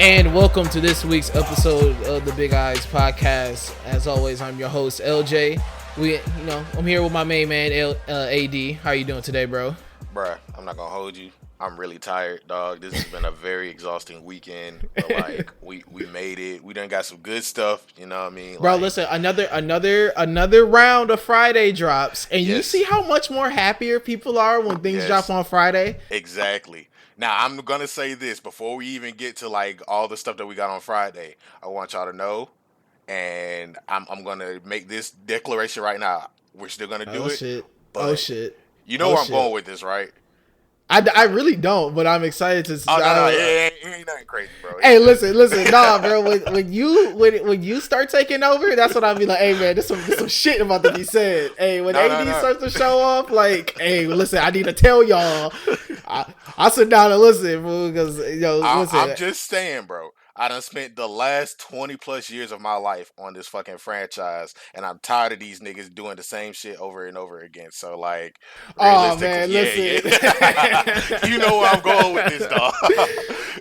And welcome to this week's episode of the Big Eyes Podcast. As always, I'm your host, LJ. I'm here with my main man, AD. How you doing today, bro? Bruh, I'm not gonna hold you. I'm really tired, dog. This has been a very exhausting weekend. But like we made it. We done got some good stuff. You know what I mean? Bro, like, listen, another round of Friday drops, and you Yes. see how much more happier people are when things Yes. drop on Friday. Exactly. Now I'm gonna say this before we even get to like all the stuff that we got on Friday. I want y'all to know, and I'm gonna make this declaration right now. We're still gonna do it. Shit! But Oh shit! You know Oh, where I'm shit. going with this, right? I really don't, but I'm excited to. Oh no, it ain't nothing crazy, bro. Hey, listen, nah, bro. When you start taking over, that's what I be like. Hey, man, there's some shit about to be said. Hey, when AD starts to show off, like, hey, listen, I need to tell y'all. I sit down and listen, because listen. I'm just saying, bro. I done spent the last 20 plus years of my life on this fucking franchise, and I'm tired of these niggas doing the same shit over and over again. So, like, oh man, listen. Yeah. You know where I'm going with this, dog.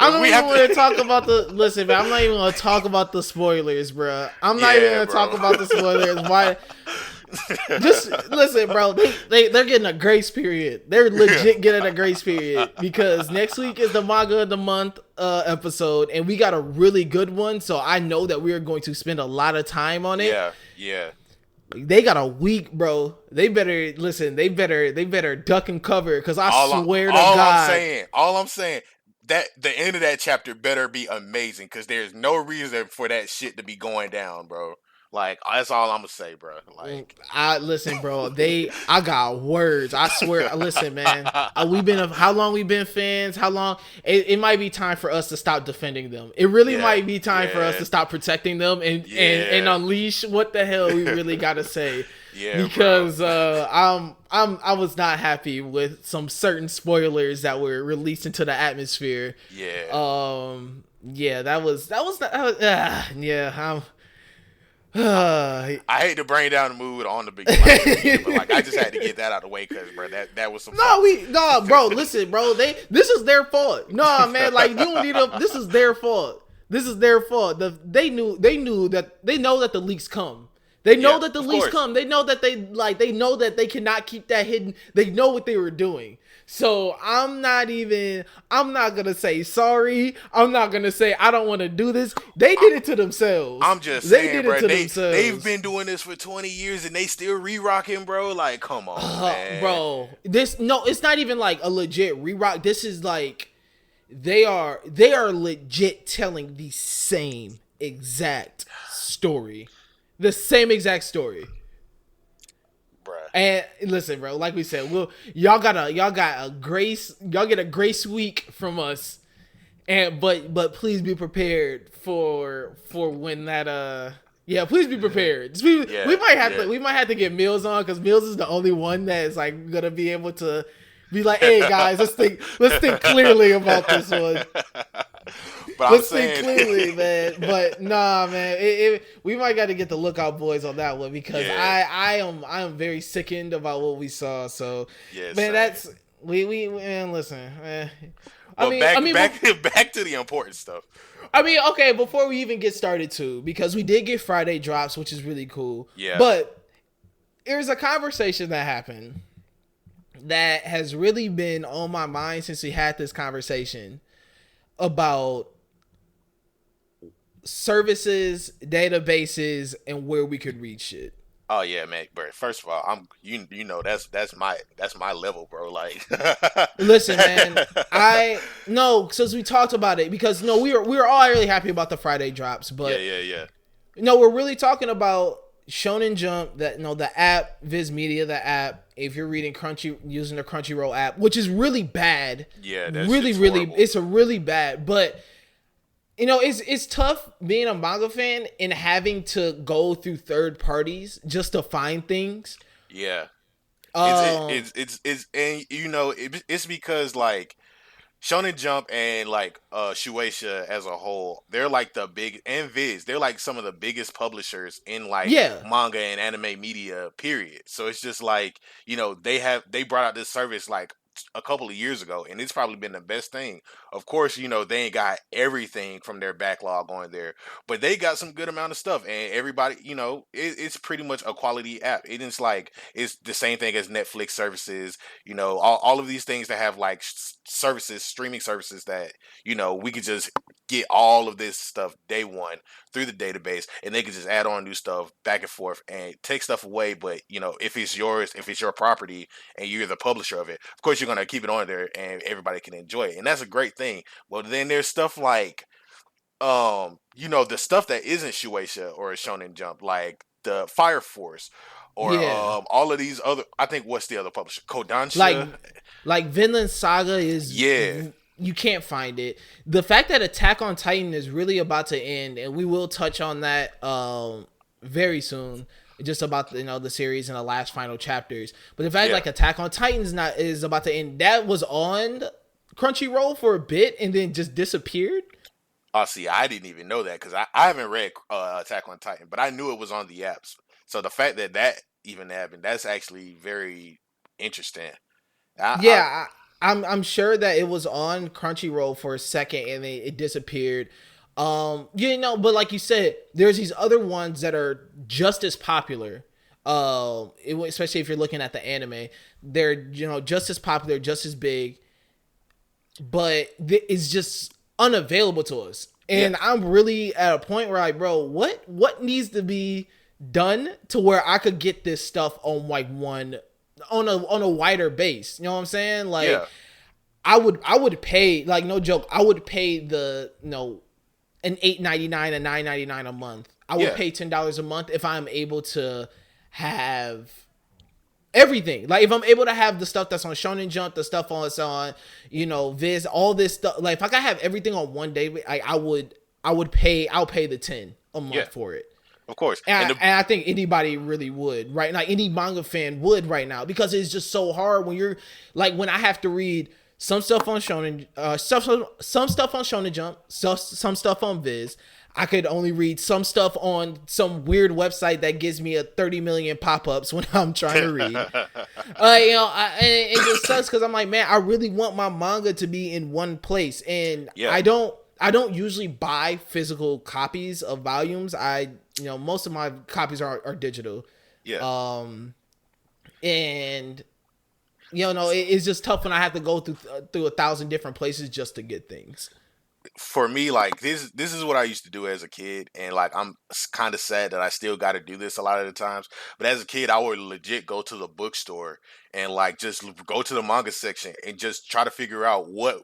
I don't even want to talk about listen, man. I'm not even going to talk about the spoilers, bro. I'm not even going to talk about the spoilers. Why? Just listen, bro. They're getting a grace period. They're legit getting a grace period because next week is the manga of the month episode, and we got a really good one. So I know that we are going to spend a lot of time on it. Yeah. They got a week, bro. They better listen. They better duck and cover because I swear to God. All I'm saying. That the end of that chapter better be amazing because there's no reason for that shit to be going down, bro. Like, that's all I'm gonna say, bro. Like, I listen, bro. I got words. I swear. Listen, man. How long we been fans? How long? It might be time for us to stop defending them. It really might be time for us to stop protecting them and unleash what the hell we really gotta say. Yeah, because I was not happy with some certain spoilers that were released into the atmosphere. That was I hate to bring down the mood on the beginning, but like I just had to get that out of the way because, bro, that was some. Bro. Listen, bro. This is their fault. No, man. Like you don't need them. This is their fault. This is their fault. They know that the leaks come. They know that the leaks come. They know that they know that they cannot keep that hidden. They know what they were doing. So I'm not gonna say sorry. I'm not gonna say I don't want to do this. They did it to themselves. I'm just saying, bro. They've been doing this for 20 years and they still re-rocking, bro. Like, come on, man. Bro. It's not even like a legit re-rock. This is like they are legit telling the same exact story. The same exact story. And listen, bro, like we said, y'all get a grace week from us. But please be prepared for when that please be prepared. We might have to get Mills on because Mills is the only one that is like gonna be able to be like, hey guys, let's think clearly about this one. But let's think clearly, man. But nah, man, we might got to get the Lookout Boys on that one because I am very sickened about what we saw. So man, that's man. Listen, man. Back to the important stuff. I mean, okay, before we even get started too, because we did get Friday drops, which is really cool. Yeah. But there's a conversation that happened that has really been on my mind since we had this conversation about services, databases, and where we could read shit. Oh yeah, man. But first of all, I'm you know that's my level, bro. Like, listen, man. Since we talked about it, because we were all really happy about the Friday drops, but yeah. We're really talking about Shonen Jump, the app, Viz Media, the app. If you're reading using the Crunchyroll app, which is really bad. Yeah, that's really, horrible. It's a really bad, but. It's tough being a manga fan and having to go through third parties just to find things. Yeah. It's because like Shonen Jump and like Shueisha as a whole, they're like the big and Viz, they're like some of the biggest publishers in like manga and anime media, period. So it's just like, they brought out this service like a couple of years ago, and it's probably been the best thing. Of course, they ain't got everything from their backlog on there, but they got some good amount of stuff, and everybody, it's pretty much a quality app. It is like it's the same thing as Netflix services, all of these things that have like services, streaming services that we could just get all of this stuff day one through the database, and they could just add on new stuff back and forth and take stuff away. But if it's yours, if it's your property, and you're the publisher of it, of course you're gonna keep it on there, and everybody can enjoy it, and that's a great thing. Well, then there's stuff like the stuff that isn't Shueisha or Shonen Jump, like the Fire Force, or Yeah. all of these other. I think what's the other publisher? Like Kodansha. Vinland Saga is Yeah, you can't find it. The fact that Attack on Titan is really about to end, and we will touch on that very soon, just about the series and the last final chapters. But the fact like Attack on Titan is about to end, that was on Crunchyroll for a bit and then just disappeared. Oh, see, I didn't even know that because I haven't read Attack on Titan, but I knew it was on the apps. So the fact that that even happened, that's actually very interesting. Yeah, I'm sure that it was on Crunchyroll for a second and it disappeared. But like you said, there's these other ones that are just as popular. Especially if you're looking at the anime, they're just as popular, just as big, but it's just unavailable to us. And I'm really at a point where bro, what needs to be done to where I could get this stuff on like on a wider base? You know what I'm saying? Like I would pay, like, no joke, I would pay the an $8.99 and $9.99 a month. I would pay $10 a month if I'm able to have everything. Like if I'm able to have the stuff that's on Shonen Jump, the stuff on Viz, all this stuff. Like if I could have everything on one day, I'll pay the 10 a month for it. Of course. And I think anybody really would, right? Like any manga fan would right now, because it's just so hard when you're like, when I have to read some stuff on Shonen, some stuff on Shonen Jump, some stuff on Viz. I could only read some stuff on some weird website that gives me 30 million pop-ups when I'm trying to read. It just sucks because I'm like, man, I really want my manga to be in one place, and I don't usually buy physical copies of volumes. Most of my copies are digital. Yeah. And it's just tough when I have to go through 1,000 different places just to get things. For me, like this is what I used to do as a kid, and like I'm kind of sad that I still got to do this a lot of the times. But as a kid, I would legit go to the bookstore and like just go to the manga section and just try to figure out what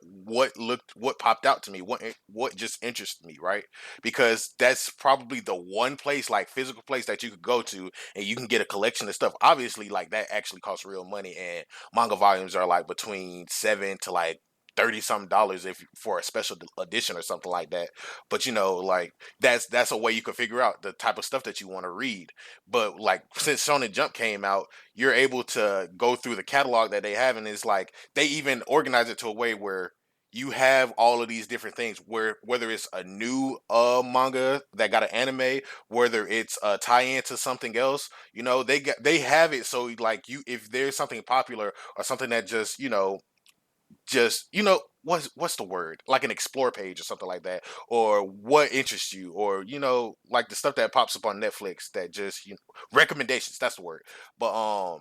popped out to me, what just interested me, right? Because that's probably the one place, like physical place, that you could go to and you can get a collection of stuff. Obviously, like that actually costs real money, and manga volumes are like between $7 to like $30 if for a special edition or something like that. But like that's a way you can figure out the type of stuff that you want to read. But like since Shonen Jump came out, you're able to go through the catalog that they have, and it's like they even organize it to a way where you have all of these different things, where whether it's a new manga that got an anime, whether it's a tie-in to something else, they have it. So like if there's something popular or something that just what's the word, like an explore page or something like that, or what interests you, or like the stuff that pops up on Netflix that just recommendations, that's the word. But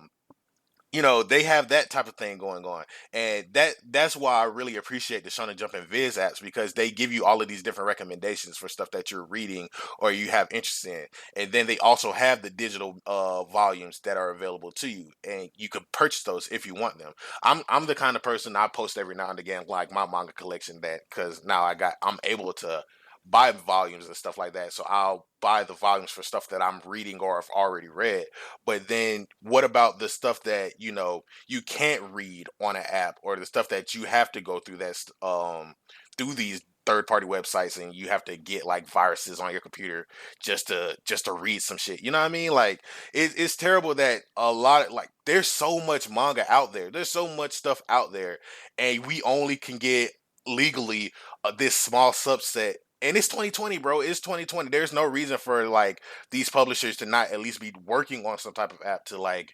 they have that type of thing going on, and that's why I really appreciate the Shonen Jump and Viz apps, because they give you all of these different recommendations for stuff that you're reading or you have interest in, and then they also have the digital volumes that are available to you, and you can purchase those if you want them. I'm the kind of person, I post every now and again like my manga collection, that because now I'm able to buy volumes and stuff like that. So I'll buy the volumes for stuff that I'm reading or have already read. But then what about the stuff that, you can't read on an app, or the stuff that you have to go through through these third party websites, and you have to get like viruses on your computer just to read some shit. You know what I mean? Like it's terrible that a lot of, like, there's so much manga out there. There's so much stuff out there, and we only can get legally this small subset. And it's 2020, bro. It's 2020. There's no reason for like these publishers to not at least be working on some type of app to like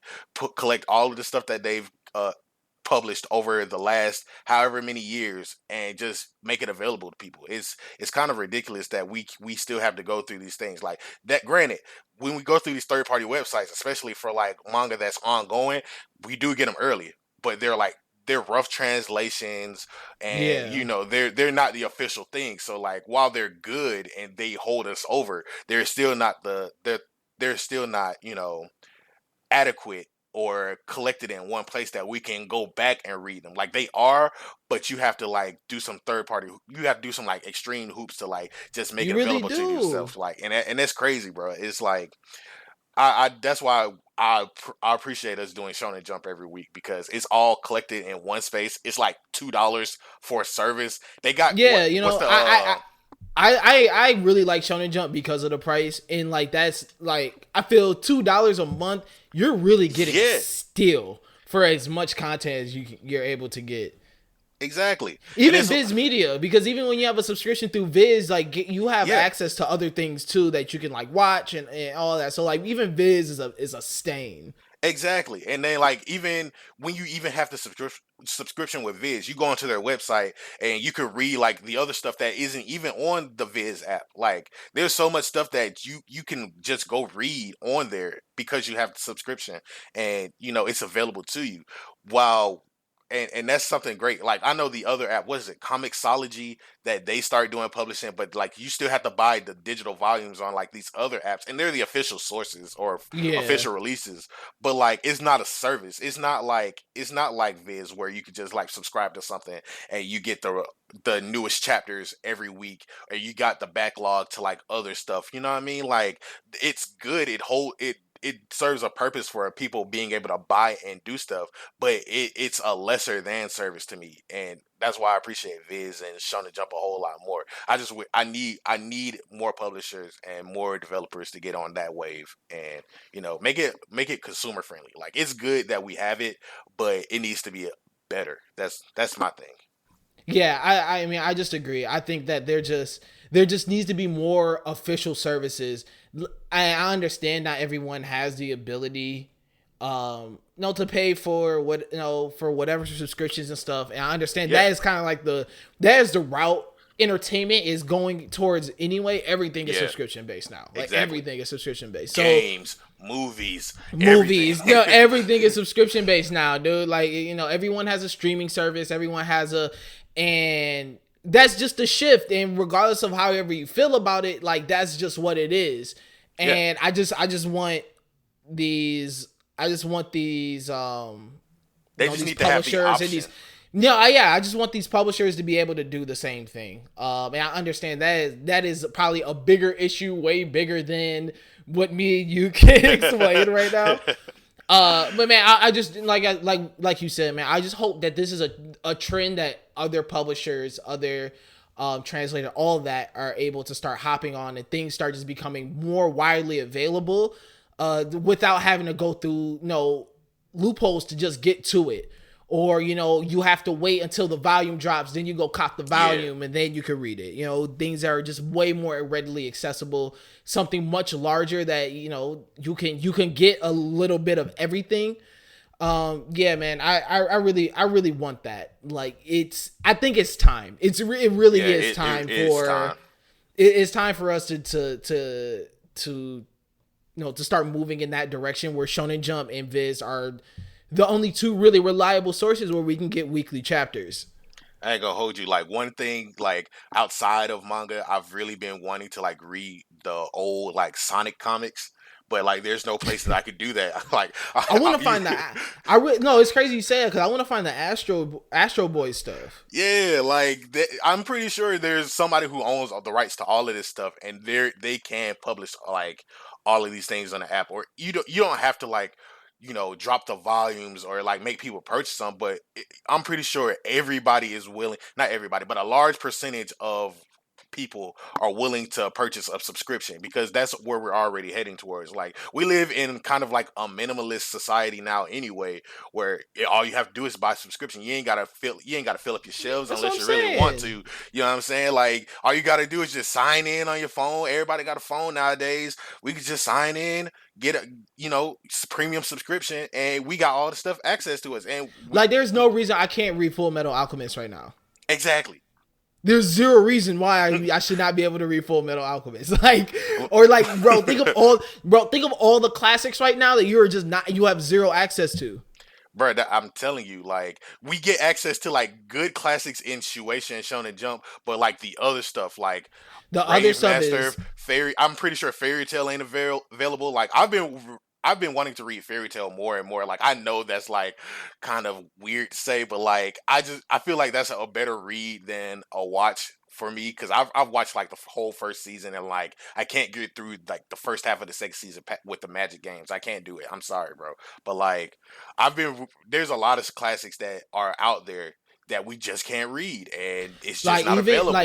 collect all of the stuff that they've published over the last however many years and just make it available to people. It's kind of ridiculous that we still have to go through these things like that. Granted, when we go through these third party websites, especially for like manga that's ongoing, we do get them early, but they're rough translations, and Yeah. they're not the official thing. So like while they're good and they hold us over, they're still not adequate or collected in one place that we can go back and read them. Like they are, but you have to like do some third party. You have to do some like extreme hoops to like just make You it really available to do. yourself. Like and that's crazy, bro. It's like I that's why I appreciate us doing Shonen Jump every week because it's all collected in one space. It's like $2 for a service. They got Yeah, what's the I really like Shonen Jump because of the price, and like that's like I feel $2 a month. You're really getting yeah, still for as much content as you're able to get. exactly. And Even it's Viz Media, because even when you have a subscription through Viz, like you have yeah, access to other things too that you can like watch and all that. So like even Viz is a stain. exactly. And then like even when you even have the subscription with Viz, you go onto their website and you can read like the other stuff that isn't even on the Viz app. Like there's so much stuff that you can just go read on there because you have the subscription and it's available to you. While and that's something great. Like I know the other app, what is it, Comixology, that they start doing publishing, but like you still have to buy the digital volumes on like these other apps, and they're the official sources or Yeah. official releases. But like it's not a service. It's not like Viz where you could just like subscribe to something and you get the newest chapters every week, or you got the backlog to like other stuff. You know what I mean? Like it's good. It serves a purpose for people being able to buy and do stuff, but it's a lesser than service to me, and that's why I appreciate Viz and Shonen Jump a whole lot more. I need more publishers and more developers to get on that wave, and make it consumer friendly. Like it's good that we have it, but it needs to be better. That's my thing. Yeah, I mean I just agree. I think that there just needs to be more official services. I understand not everyone has the ability no to pay for for whatever subscriptions and stuff. And I understand Yeah, that is kind of like that is the route entertainment is going towards anyway. Everything is yeah, subscription based now. Like exactly. everything is subscription based. So Games, movies, everything. movies, no, everything is subscription based now, dude. Like everyone has a streaming service, everyone has and that's just a shift. And regardless of however you feel about it, like that's just what it is. Yeah, And I just want these, I just want these, they just these need to have the publishers and these. option. No, yeah, I just want these publishers to be able to do the same thing. And I understand that is probably a bigger issue, way bigger than what me and you can explain right now. But man, I just like you said, man. I just hope that this is a trend that other publishers, other translator, all of that are able to start hopping on, and things start just becoming more widely available, without having to go through loopholes to just get to it. Or you have to wait until the volume drops, then you go cop the Yeah, volume, and then you can read it. Things that are just way more readily accessible, something much larger that you can get a little bit of everything. Yeah, man, I really want that. Like I think it's time. It really yeah, is it time is for time. it's time for us to to start moving in that direction where Shonen Jump and Viz are the only two really reliable sources where we can get weekly chapters. I ain't gonna hold you. Like one thing, like outside of manga, I've really been wanting to like read the old like Sonic comics, but like there's no place that I could do that. Like, I want to find that. No, it's crazy you say it because I want to find the Astro Boy stuff. yeah, like I'm pretty sure there's somebody who owns the rights to all of this stuff, and they can publish like all of these things on the app, or you don't have to like drop the volumes or like make people purchase them. But I'm pretty sure everybody is willing, not everybody, but a large percentage of people are willing to purchase a subscription, because that's where we're already heading towards. Like, we live in kind of like a minimalist society now anyway, where all you have to do is buy subscription. You ain't gotta fill up your shelves That's unless what you I'm really want saying. to. You know what I'm saying? Like, all you gotta do is just sign in on your phone. Everybody got a phone nowadays. We can just sign in, get a premium subscription, and we got all the stuff access to us. And Like, there's no reason I can't read Full Metal Alchemist right now. exactly. There's zero reason why I should not be able to read Full Metal Alchemist. Like, or like, think of all the classics right now that you have zero access to. Bro, I'm telling you, like, we get access to like good classics in Shueisha and Shonen Jump, but like the other stuff, like The other Rave stuff Master, is Fairy, I'm pretty sure Fairy Tail ain't available. Like, I've been wanting to read Fairy Tail more and more. Like, I know that's like kind of weird to say, but like I feel like that's a better read than a watch for me, because I've watched like the whole first season, and like I can't get through like the first half of the second season with the Magic games. I can't do it. I'm sorry, bro. But like there's a lot of classics that are out there that we just can't read, and it's just like not even available.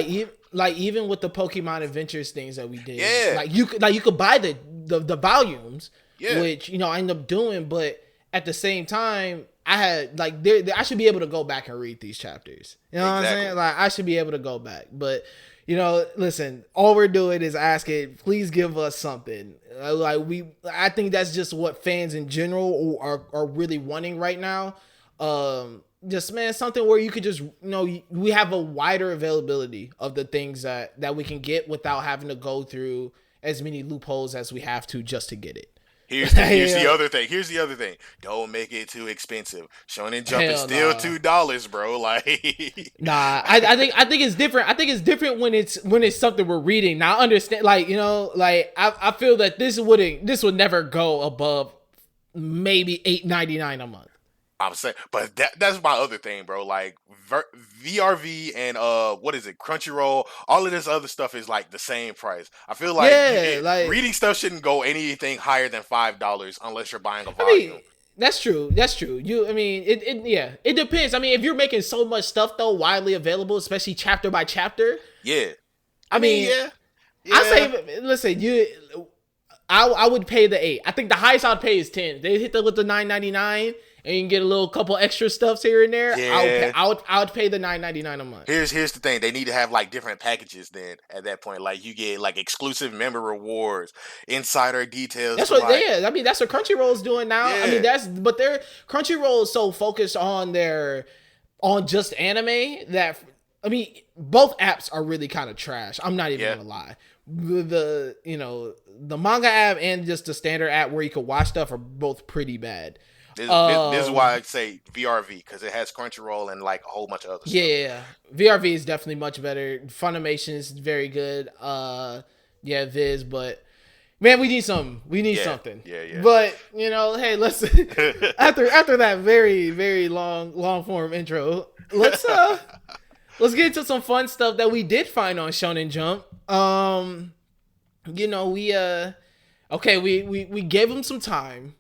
even with the Pokemon Adventures things that we did. Yeah, Like, you could buy the volumes, yeah, which I end up doing, but at the same time, I had like I should be able to go back and read these chapters. You know what I'm saying? Like, I should be able to go back, but listen, all we're doing is asking, please give us something. I think that's just what fans in general are really wanting right now. Just, man, something where you could just, we have a wider availability of the things that we can get without having to go through as many loopholes as we have to just to get it. Here's the other thing. Here's the other thing. Don't make it too expensive. Shonen Jump is still $2, bro. Like, nah, I think it's different. I think it's different when it's something we're reading. Now, I understand, like, I feel that this would never go above maybe $8.99 a month. I'm saying, but that's my other thing, bro. Like, VRV and what is it, Crunchyroll, all of this other stuff is like the same price. I feel like, reading stuff shouldn't go anything higher than $5 unless you're buying a volume. I mean, that's true. It depends. I mean, if you're making so much stuff though widely available, especially chapter by chapter. Yeah. I mean, I say, listen, I would pay the 8. I think the highest I'd pay is 10. They hit with the $9.99. And you can get a little couple extra stuffs here and there. Yeah. I would pay the $9.99 a month. Here's the thing. They need to have like different packages then at that point. Like, you get like exclusive member rewards, insider details. That's what I mean, that's what Crunchyroll's doing now. Yeah. I mean, but Crunchyroll is so focused on just anime that, I mean, both apps are really kind of trash. I'm not even gonna lie. The manga app and just the standard app where you can watch stuff are both pretty bad. This is why I say VRV, because it has Crunchyroll and like a whole bunch of other stuff. Yeah. VRV is definitely much better. Funimation is very good. Viz, but man, we need something. We need something. Yeah. But hey, let's after that very, very long form intro, let's get into some fun stuff that we did find on Shonen Jump. We gave them some time.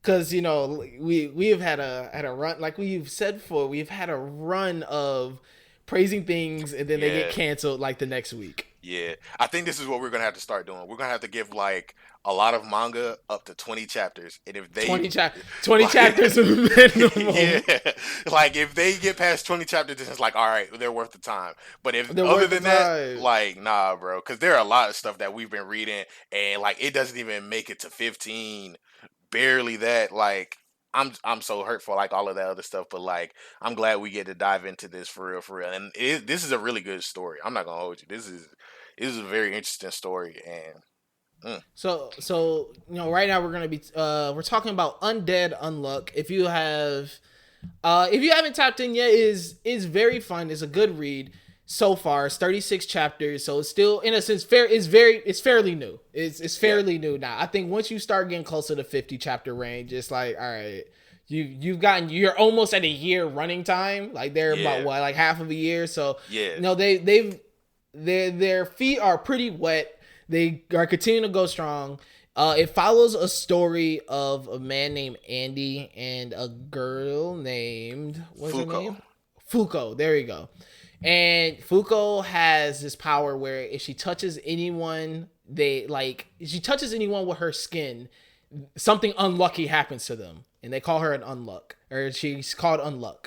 Because, we have had a run, like we've said before, we've had a run of praising things and then they get canceled like the next week. Yeah. I think this is what we're going to have to start doing. We're going to have to give like a lot of manga up to 20 chapters. And if they 20 chapters minimum. Yeah. Like, if they get past 20 chapters, it's like, all right, they're worth the time. But if other than that, like, nah, bro. Because there are a lot of stuff that we've been reading and like it doesn't even make it to 15. Barely that. Like, I'm so hurtful, like all of that other stuff, but like I'm glad we get to dive into this for real, and this is a really good story. I'm not gonna hold you. This is a very interesting story, and so right now we're gonna be we're talking about Undead Unluck. If you haven't tapped in yet, is very fun. It's a good read. So far, it's 36 chapters, so it's still, in a sense, it's fairly new. It's fairly new now. I think once you start getting closer to 50 chapter range, it's like, all right, you're almost at a year running time. Like, they're about like half of a year. So their feet are pretty wet. They are continuing to go strong. It follows a story of a man named Andy and a girl named, what's her name? Fuko. There you go. And Fuko has this power where if she touches anyone, she touches anyone with her skin, something unlucky happens to them, and they call her an unluck, or she's called Unluck.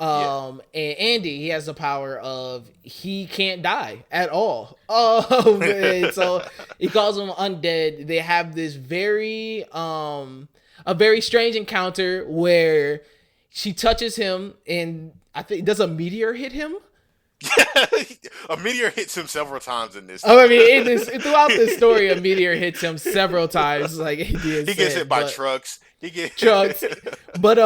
And Andy, he has the power of he can't die at all. And so he calls them undead. They have this a very strange encounter where she touches him, and I think does a meteor hit him? A meteor hits him several times in this. Oh, I mean, throughout this story, a meteor hits him several times. Like he gets hit by trucks. Trucks, but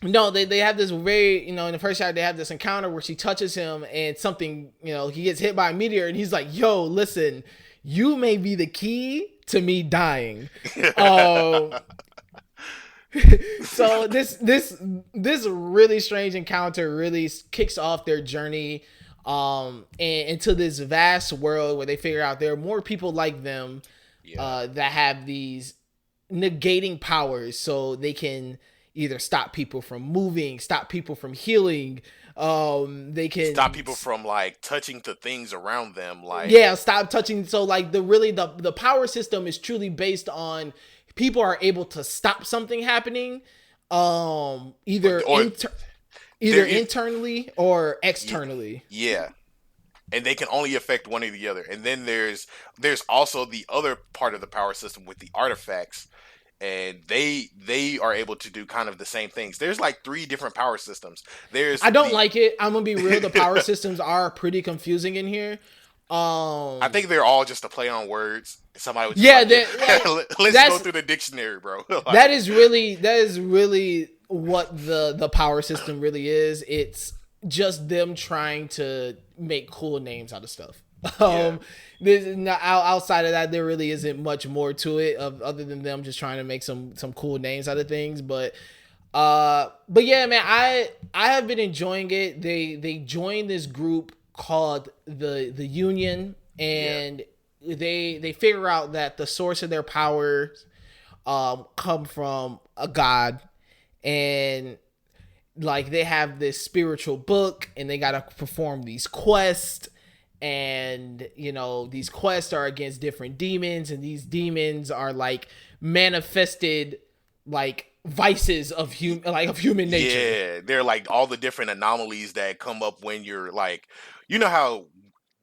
no, they have this very, in the first chapter, they have this encounter where she touches him and something, he gets hit by a meteor, and he's like, yo, listen, you may be the key to me dying. So this really strange encounter really kicks off their journey and into this vast world where they figure out there are more people like them that have these negating powers, so they can either stop people from moving, stop people from healing. They can stop people from like touching the things around them. Like stop touching. So like the power system is truly based on people are able to stop something happening, either internally or externally. Yeah. And they can only affect one or the other. And then there's also the other part of the power system with the artifacts. And they are able to do kind of the same things. There's like 3 different power systems. I don't like it. I'm gonna be real. The power systems are pretty confusing in here. I think they're all just a play on words. Somebody was let's go through the dictionary, bro. that is really what the power system really is. It's just them trying to make cool names out of stuff. There's not, outside of that, there really isn't much more to it other than them just trying to make some cool names out of things. But yeah, man, I have been enjoying it. They joined this group called the Union, and they figure out that the source of their powers come from a god, and like they have this spiritual book, and they gotta perform these quests. And these quests are against different demons, and these demons are like manifested like vices of human nature. Yeah, they're like all the different anomalies that come up when you're like, how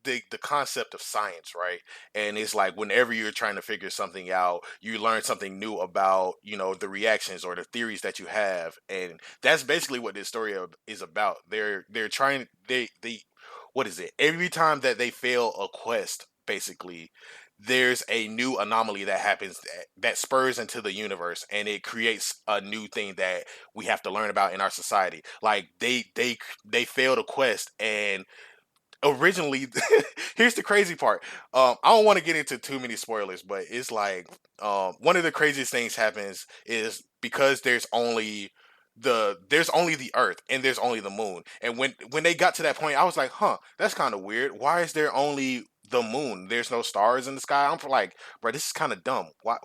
the concept of science, right? And it's like whenever you're trying to figure something out, you learn something new about the reactions or the theories that you have, and that's basically what this story is about. They're trying they what is it? Every time that they fail a quest, basically, there's a new anomaly that happens that spurs into the universe, and it creates a new thing that we have to learn about in our society. Like they failed a quest, and originally, here's the crazy part. I don't want to get into too many spoilers, but it's like one of the craziest things happens is because there's only the earth and there's only the moon. And when they got to that point, I was like, that's kind of weird. Why is there only the moon? There's no stars in the sky. I'm like, bro, this is kind of dumb. Why?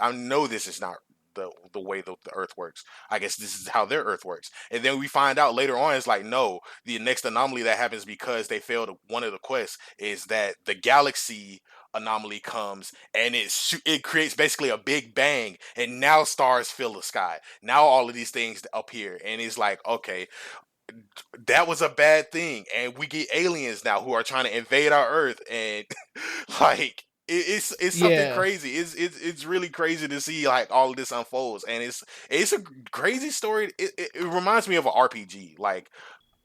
I know this is not the way the earth works. I guess this is how their earth works. And then we find out later on, it's like, no, the next anomaly that happens because they failed one of the quests is that the galaxy anomaly comes, and it creates basically a big bang, and now stars fill the sky. Now all of these things appear, and it's like, okay, that was a bad thing, and we get aliens now who are trying to invade our earth, and like it's something crazy. It's really crazy to see like all of this unfolds, and it's a crazy story. It reminds me of an RPG, like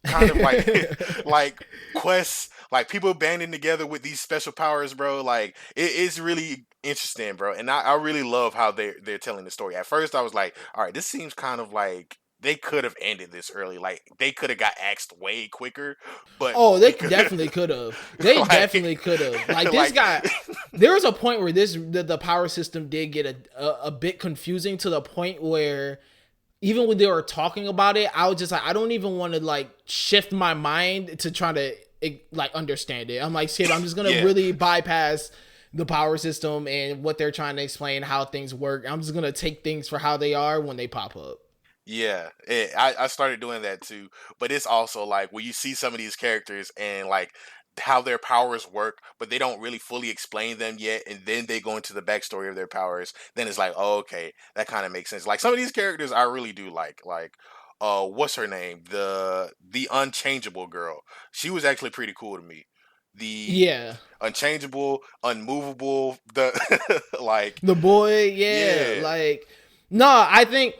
kind of like like quests, like people banding together with these special powers, bro. Like it's really interesting, bro. And I really love how they're telling the story. At first I was like, all right, this seems kind of like they could have ended this early. Like they could have got axed way quicker. But they definitely could have. They definitely could have. Like this guy, there was a point where the power system did get a bit confusing, to the point where even when they were talking about it, I was just like, I don't even want to like shift my mind to try to like understand it. I'm like, shit, I'm just gonna really bypass the power system and what they're trying to explain, how things work. I'm just gonna take things for how they are when they pop up. Yeah, I started doing that too. But it's also like when you see some of these characters and like how their powers work, but they don't really fully explain them yet, and then they go into the backstory of their powers. Then it's like, oh, okay, that kind of makes sense. Like some of these characters, I really do like. What's her name? The unchangeable girl. She was actually pretty cool to me. The Yeah. unchangeable, unmovable. The like, The boy, yeah, yeah, like no, I think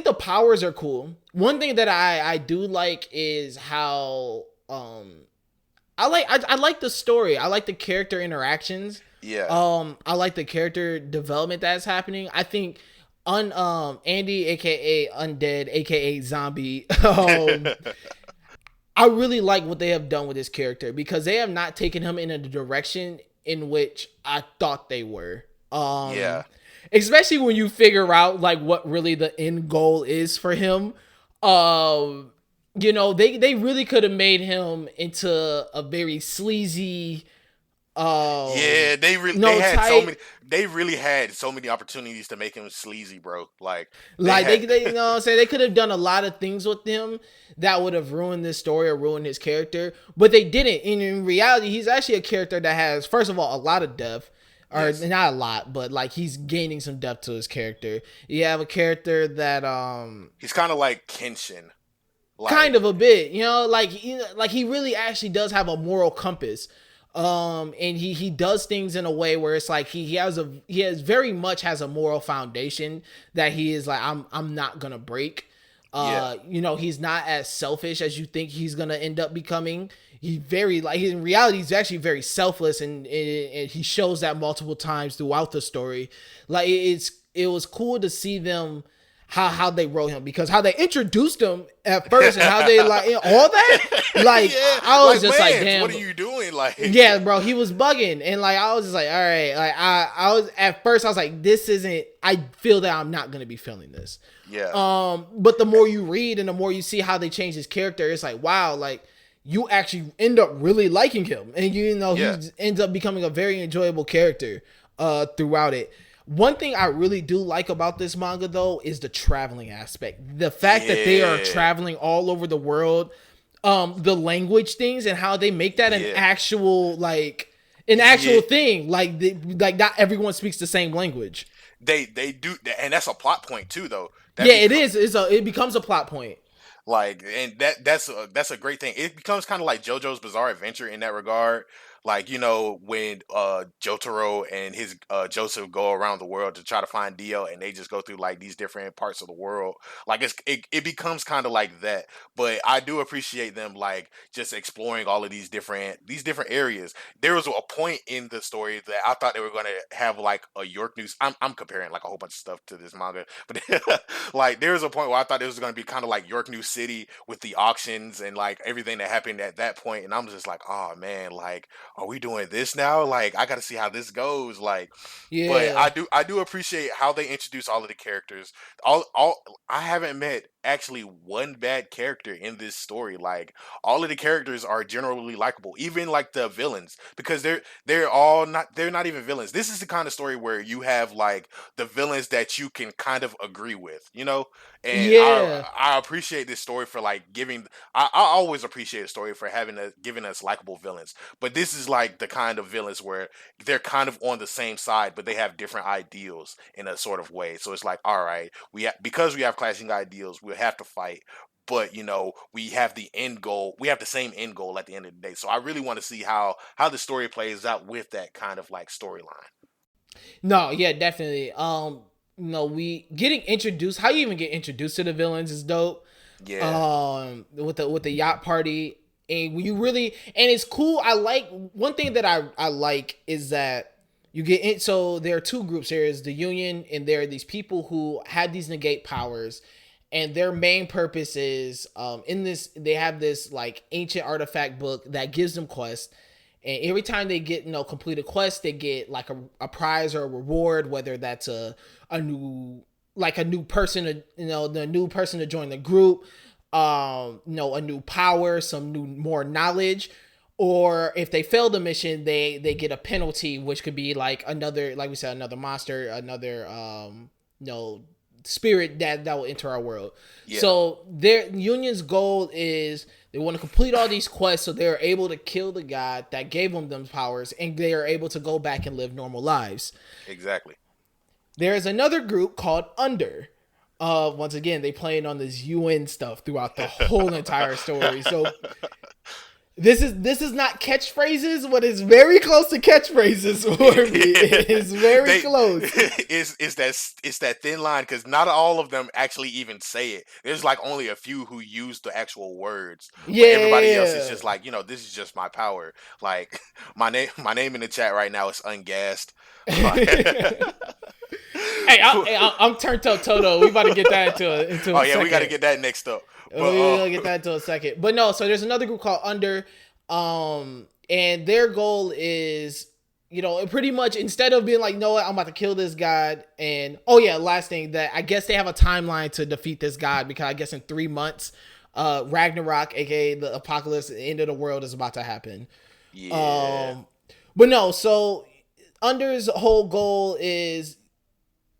the powers are cool. One thing that I do like is how I like the story. I like the character interactions. yeah. I like the character development that's happening. I think Andy aka Undead aka Zombie I really like what they have done with this character because they have not taken him in a direction in which I thought they were. Yeah. Especially when you figure out like what really the end goal is for him. You know, they really could have made him into a very sleazy Yeah, no type. they really had so many opportunities to make him sleazy, bro. Like they Like had they you know what I'm saying, they could have done a lot of things with him that would have ruined this story or ruined his character, but they didn't. And in reality, he's actually a character that has, first of all, a lot of depth, or yes. not a lot, but like he's gaining some depth to his character. You have a character that He's kind of like Kenshin. kind Like of a bit, you know, like he really actually does have a moral compass. And he does things in a way where it's like he has very much has a moral foundation that he is like, I'm not gonna break. yeah. You know, he's not as selfish as you think he's gonna end up becoming. He very like in reality he's actually very selfless, and he shows that multiple times throughout the story. Like it was cool to see them how they wrote him, because how they introduced him at first and how they like all that, like Yeah. I was Like, just like, man, damn, what are you doing? Like yeah, bro, he was bugging, and like I was just like, all right, like I was at first I was like, this isn't. I feel that I'm not gonna be feeling this. yeah. But the more you read and the more you see how they change his character, it's like, wow, like you actually end up really liking him, and you know Yeah. he ends up becoming a very enjoyable character throughout it. One thing I really do like about this manga though is the traveling aspect. The fact that they are Yeah. traveling all over the world, the language things and how they make that an Yeah. actual an actual Yeah. thing. Like not everyone speaks the same language. They do, and that's a plot point too, though. That Yeah, it becomes is. It becomes a plot point. like, and that's a great thing. It becomes kind of like JoJo's Bizarre Adventure in that regard. Like, you know, when Jotaro and his Joseph go around the world to try to find Dio, and they just go through like these different parts of the world. Like it becomes kind of like that. But I do appreciate them like just exploring all of these different areas. There was a point in the story that I thought they were gonna have like a York News. I'm comparing like a whole bunch of stuff to this manga, but like there was a point where I thought it was gonna be kind of like York New City with the auctions and like everything that happened at that point, and I'm just like, oh man, like are we doing this now? Like I got to see how this goes. Like, but Yeah. I do appreciate how they introduce all of the characters. All I haven't met actually one bad character in this story. Like all of the characters are generally likable, even like the villains, because they're not even villains. This is the kind of story where you have like the villains that you can kind of agree with, you know. And Yeah. I appreciate this story for like giving. I always appreciate a story for giving us likable villains, but this is like the kind of villains where they're kind of on the same side, but they have different ideals in a sort of way. So it's like, all right, because we have clashing ideals, we'll have to fight. But you know, we have the end goal. We have the same end goal at the end of the day. So I really want to see how the story plays out with that kind of like storyline. No, yeah, definitely. No, we getting introduced. How you even get introduced to the villains is dope. Yeah, With the yacht party, and when you really, and it's cool. I like one thing that I like is that you get in. So there are two groups. There is the Union, and there are these people who had these negate powers, and their main purpose is in this. They have this like ancient artifact book that gives them quests. And every time they get, complete a quest, they get like a prize or a reward, whether that's a new like a new person to the new person to join the group, a new power, some new more knowledge, or if they fail the mission, they get a penalty, which could be like another, like we said, another monster, another you know spirit that will enter our world. Yeah. So their Union's goal is they want to complete all these quests so they're able to kill the god that gave them powers, and they are able to go back and live normal lives. Exactly. There's another group called Under. Once again, they playing on this UN stuff throughout the whole entire story. So this is not catchphrases, but it's very close to catchphrases for me. It's very close. It's that thin line, because not all of them actually even say it. There's like only a few who use the actual words. Yeah. Everybody else is just like, this is just my power. Like my name in the chat right now is Ungassed. Hey, I'm turned up, Toto. We about to get that into a second. We got to get that next up. We're gonna get that into a second. But no, so there's another group called Under, and their goal is, pretty much instead of being like, no, I'm about to kill this god, and last thing, that I guess they have a timeline to defeat this god, because I guess in 3 months, Ragnarok, aka the apocalypse, the end of the world, is about to happen. Yeah. But no, so Under's whole goal is,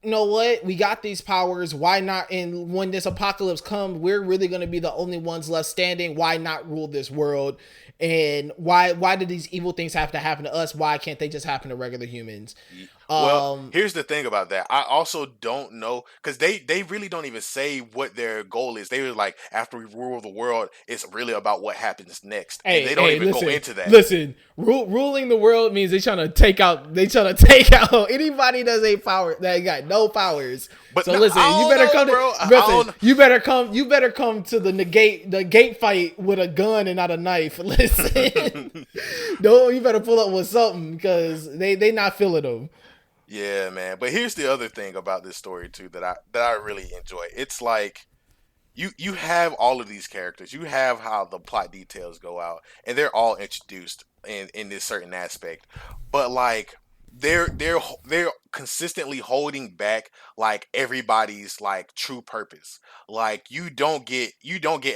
you know what? We got these powers. Why not? And when this apocalypse comes, we're really going to be the only ones left standing. Why not rule this world? And why do these evil things have to happen to us? Why can't they just happen to regular humans? Well, here's the thing about that. I also don't know, because they really don't even say what their goal is. They were like, after we rule the world, it's really about what happens next. And they don't even go into that. Listen, ruling the world means they trying to take out anybody that's a power that ain't got no powers. But so listen, you better come to the gate fight with a gun and not a knife. Listen, no, you better pull up with something, because they not feeling them. Yeah, man. But here's the other thing about this story too that I really enjoy. It's like you have all of these characters. You have how the plot details go out, and they're all introduced in this certain aspect. But like they're consistently holding back like everybody's like true purpose. Like you don't get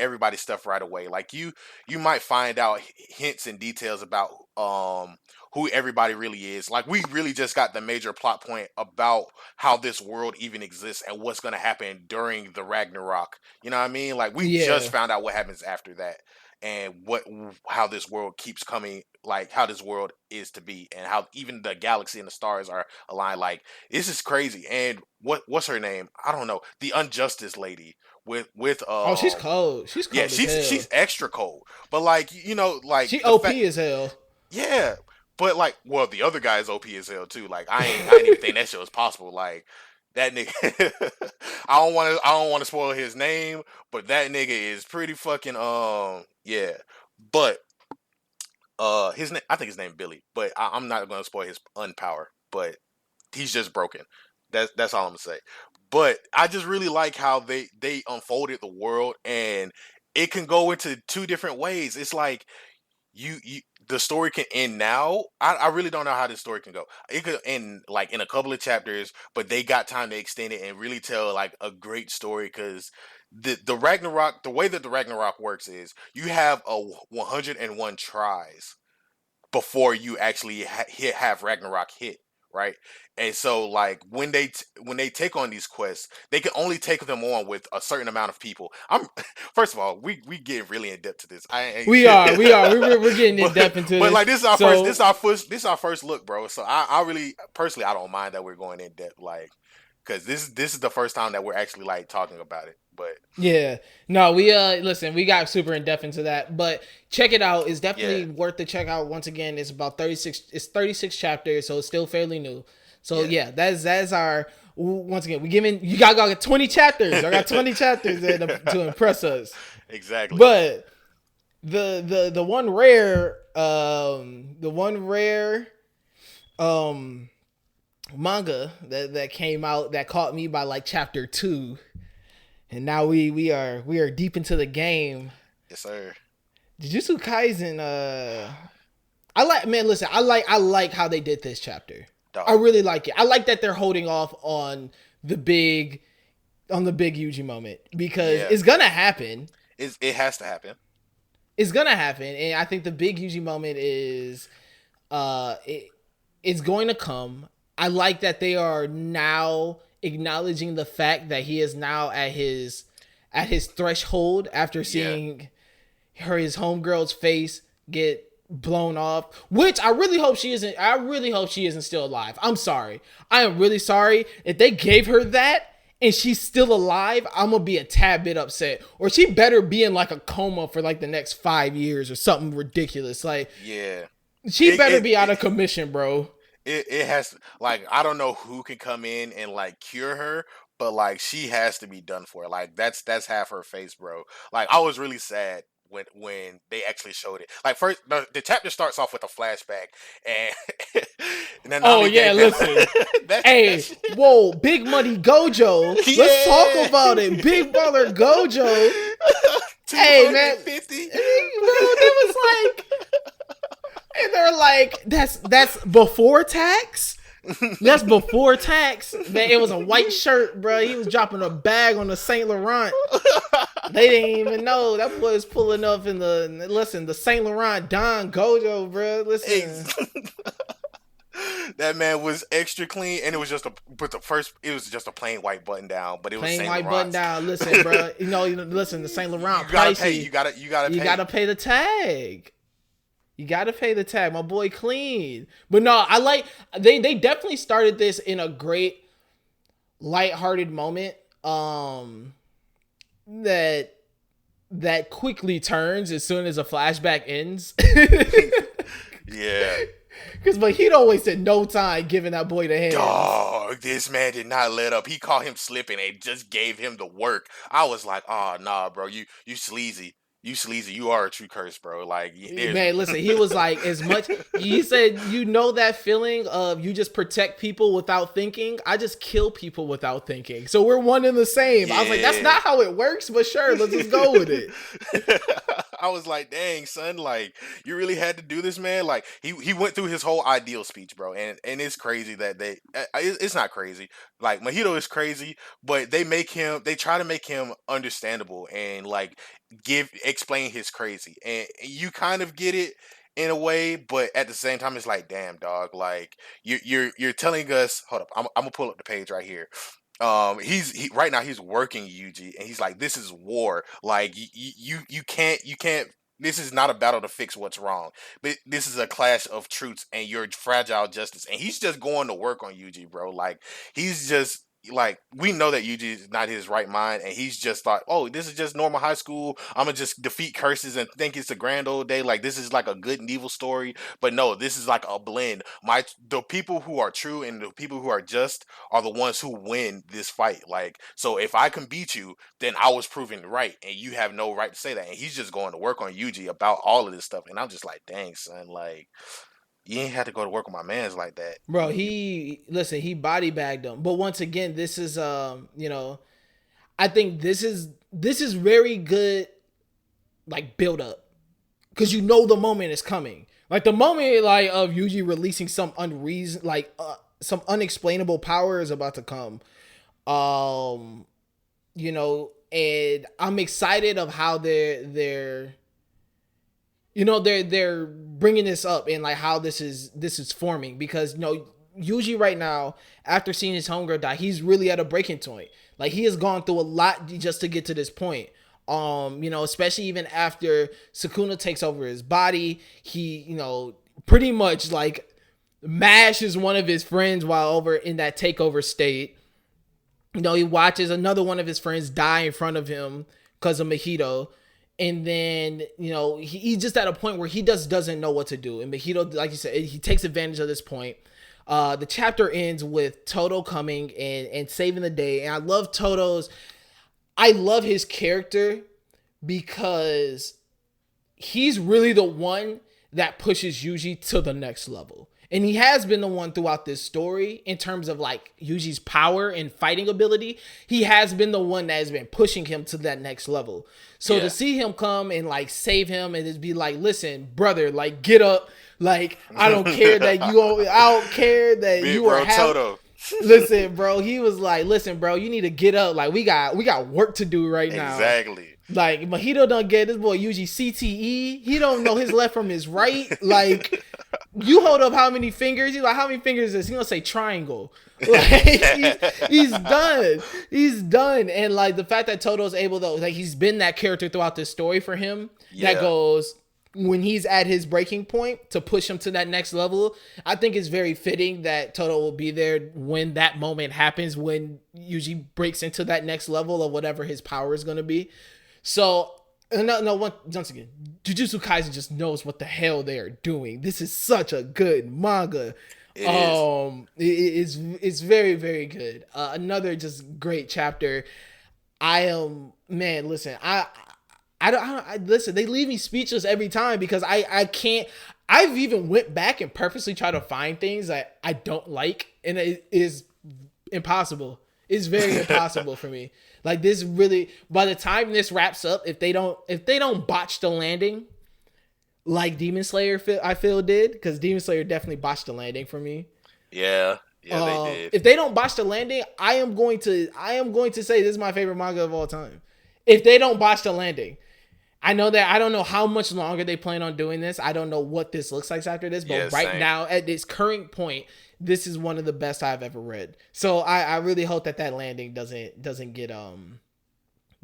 everybody's stuff right away. Like you might find out hints and details about who everybody really is. Like we really just got the major plot point about how this world even exists and what's going to happen during the Ragnarok. You know what I mean? Like we just found out what happens after that, and how this world keeps coming, like how this world is to be, and how even the galaxy and the stars are aligned. Like this is crazy. And what's her name? I don't know. The Unjustice lady with she's cold. She's cold. Yeah, she's extra cold. But like like she OP as hell. Yeah. But like, well, the other guy is OP as hell too. Like I didn't even think that shit was possible. Like that nigga, I don't want to spoil his name, but that nigga is pretty fucking yeah. But his name, I think his name Billy, but I'm not gonna spoil his unpower. But he's just broken. That's all I'm gonna say. But I just really like how they unfolded the world, and it can go into 2 different ways. It's like the story can end now. I really don't know how this story can go. It could end like in a couple of chapters, but they got time to extend it and really tell like a great story, because the Ragnarok, the way that the Ragnarok works is you have a 101 tries before you actually have Ragnarok hit, right? And so like when they take on these quests, they can only take them on with a certain amount of people. First of all, we get really in depth to this. We're getting in depth into this. But like this is our first look, bro. So I really personally I don't mind that we're going in depth, like, because this is the first time that we're actually like talking about it. But yeah, no, we listen, we got super in depth into that, but check it out. It's definitely worth the check out. Once again, it's about 36 chapters, so it's still fairly new. So yeah, that's our, once again, you got 20 chapters. I got 20 chapters to impress us. Exactly. But the one rare manga that came out that caught me by like chapter 2. And now we are deep into the game. Yes, sir. Jujutsu Kaisen. I like how they did this chapter. Dog. I really like it. I like that they're holding off on the big Yuji moment, because it's gonna happen. It has to happen. It's gonna happen, and I think the big Yuji moment is, it's going to come. I like that they are now acknowledging the fact that he is now at his threshold after seeing his homegirl's face get blown off, which I really hope she isn't still alive. I'm sorry. I am really sorry. If they gave her that and she's still alive, I'm gonna be a tad bit upset. Or she better be in like a coma for like the next 5 years or something ridiculous. Like, she better be out of commission, bro. It has, like, I don't know who can come in and like cure her, but like she has to be done for. Like that's half her face, bro. Like I was really sad when they actually showed it. Like first, the chapter starts off with a flashback, and then listen, whoa, Big Money Gojo. Let's talk about it, Big Baller Gojo. Hey man, 50. Bro, it was like. And they're like, that's before tax? That's before tax. Man, it was a white shirt, bro. He was dropping a bag on the Saint Laurent. They didn't even know. That boy was pulling up in the Saint Laurent Don Gojo, bro. Listen. That man was extra clean, and it was just a plain white button down, but it was plain white button down. Listen, bro. Listen, the Saint Laurent pricey. You gotta pay the tag. You gotta pay the tag. My boy clean. But no, I like they definitely started this in a great lighthearted moment. That quickly turns as soon as a flashback ends. Yeah. Because Mahito wasted no time giving that boy the hand. Dog, this man did not let up. He caught him slipping and just gave him the work. I was like, oh, nah, bro, you sleazy. You sleazy. You are a true curse, bro. Like, man, listen, he was like, as much, he said, that feeling of you just protect people without thinking. I just kill people without thinking. So we're one and the same. Yeah. I was like, that's not how it works, but sure, let's just go with it. I was like, dang, son, like, you really had to do this, man? Like, he went through his whole ideal speech, bro. And it's crazy that it's not crazy. Like, Mahito is crazy, but they try to make him understandable and, like, explain his crazy, and you kind of get it in a way, but at the same time it's like, damn, dog, like you're telling us, hold up, I'm gonna pull up the page right here. He right now he's working Yuji, and he's like, this is war, like you can't this is not a battle to fix what's wrong, but this is a clash of truths and your fragile justice, and he's just going to work on Yuji, bro. Like, he's just, like, we know that Yuji is not his right mind, and he's just like, oh, this is just normal high school. I'm gonna just defeat curses and think it's a grand old day. Like, this is like a good and evil story. But no, this is like a blend. The people who are true and the people who are just are the ones who win this fight. Like, so if I can beat you, then I was proven right, and you have no right to say that. And he's just going to work on Yuji about all of this stuff, and I'm just like, dang, son, like, you ain't had to go to work with my mans like that. Bro, he body bagged him. But once again, this is I think this is very good, like, build up. Cause you know the moment is coming. Like, the moment, like, of Yuji releasing some some unexplainable power is about to come. And I'm excited of how they're bringing this up and, like, how this is forming, because, Yuji right now, after seeing his homegirl die, he's really at a breaking point. Like, he has gone through a lot just to get to this point. Especially even after Sukuna takes over his body, he, pretty much, like, mashes one of his friends while over in that takeover state. He watches another one of his friends die in front of him because of Mahito. And then, he's just at a point where he just doesn't know what to do. And Mahito, like you said, he takes advantage of this point. The chapter ends with Todo coming and saving the day. And I love his character because he's really the one that pushes Yuji to the next level. And he has been the one throughout this story in terms of, like, Yuji's power and fighting ability. He has been the one that has been pushing him to that next level. So to see him come and, like, save him and just be like, listen, brother, like, get up. Like, I don't care that you are Toto. Listen, bro, he was like, listen, bro, you need to get up. Like, we got work to do right now. Exactly. Like, Mahito don't get this boy Yuji CTE. He don't know his left from his right. Like, You hold up how many fingers? He's like, how many fingers is this? He's gonna say triangle. Like he's done. He's done. And like the fact that Toto's able to, like, he's been that character throughout this story for him. That goes when he's at his breaking point to push him to that next level. I think it's very fitting that Toto will be there when that moment happens, when Yuji breaks into that next level of whatever his power is gonna be. So once again, Jujutsu Kaisen just knows what the hell they are doing. This is such a good manga. It's very, very good. Another just great chapter. Listen, listen, they leave me speechless every time because I can't. I've even went back and purposely try to find things that I don't like, and it is impossible. It's very impossible for me. Like this really, by the time this wraps up, if they don't botch the landing, like Demon Slayer, I feel did, because Demon Slayer definitely botched the landing for me. Yeah, they did. If they don't botch the landing, I am going to say this is my favorite manga of all time. If they don't botch the landing, I don't know how much longer they plan on doing this. I don't know what this looks like after this, but now at this current point, this is one of the best I've ever read. So I really hope that landing doesn't get I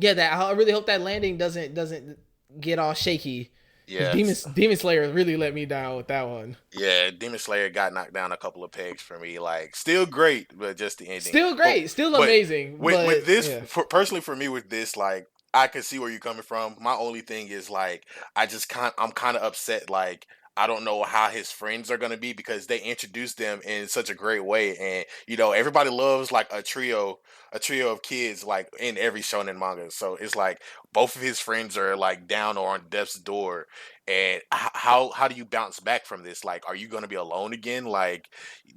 really hope that landing doesn't get all shaky. Yeah, Demon Slayer really let me down with that one. Yeah, Demon Slayer got knocked down a couple of pegs for me. Like, still great, but just the ending. Still great, still amazing. With this, personally for me, with this, like, I can see where you're coming from. My only thing is, like, I'm kind of upset. Like, I don't know how his friends are going to be because they introduced them in such a great way. And, everybody loves like a trio of kids, like in every shonen manga. So it's like both of his friends are like down or on death's door. And how do you bounce back from this? Like, are you going to be alone again? Like,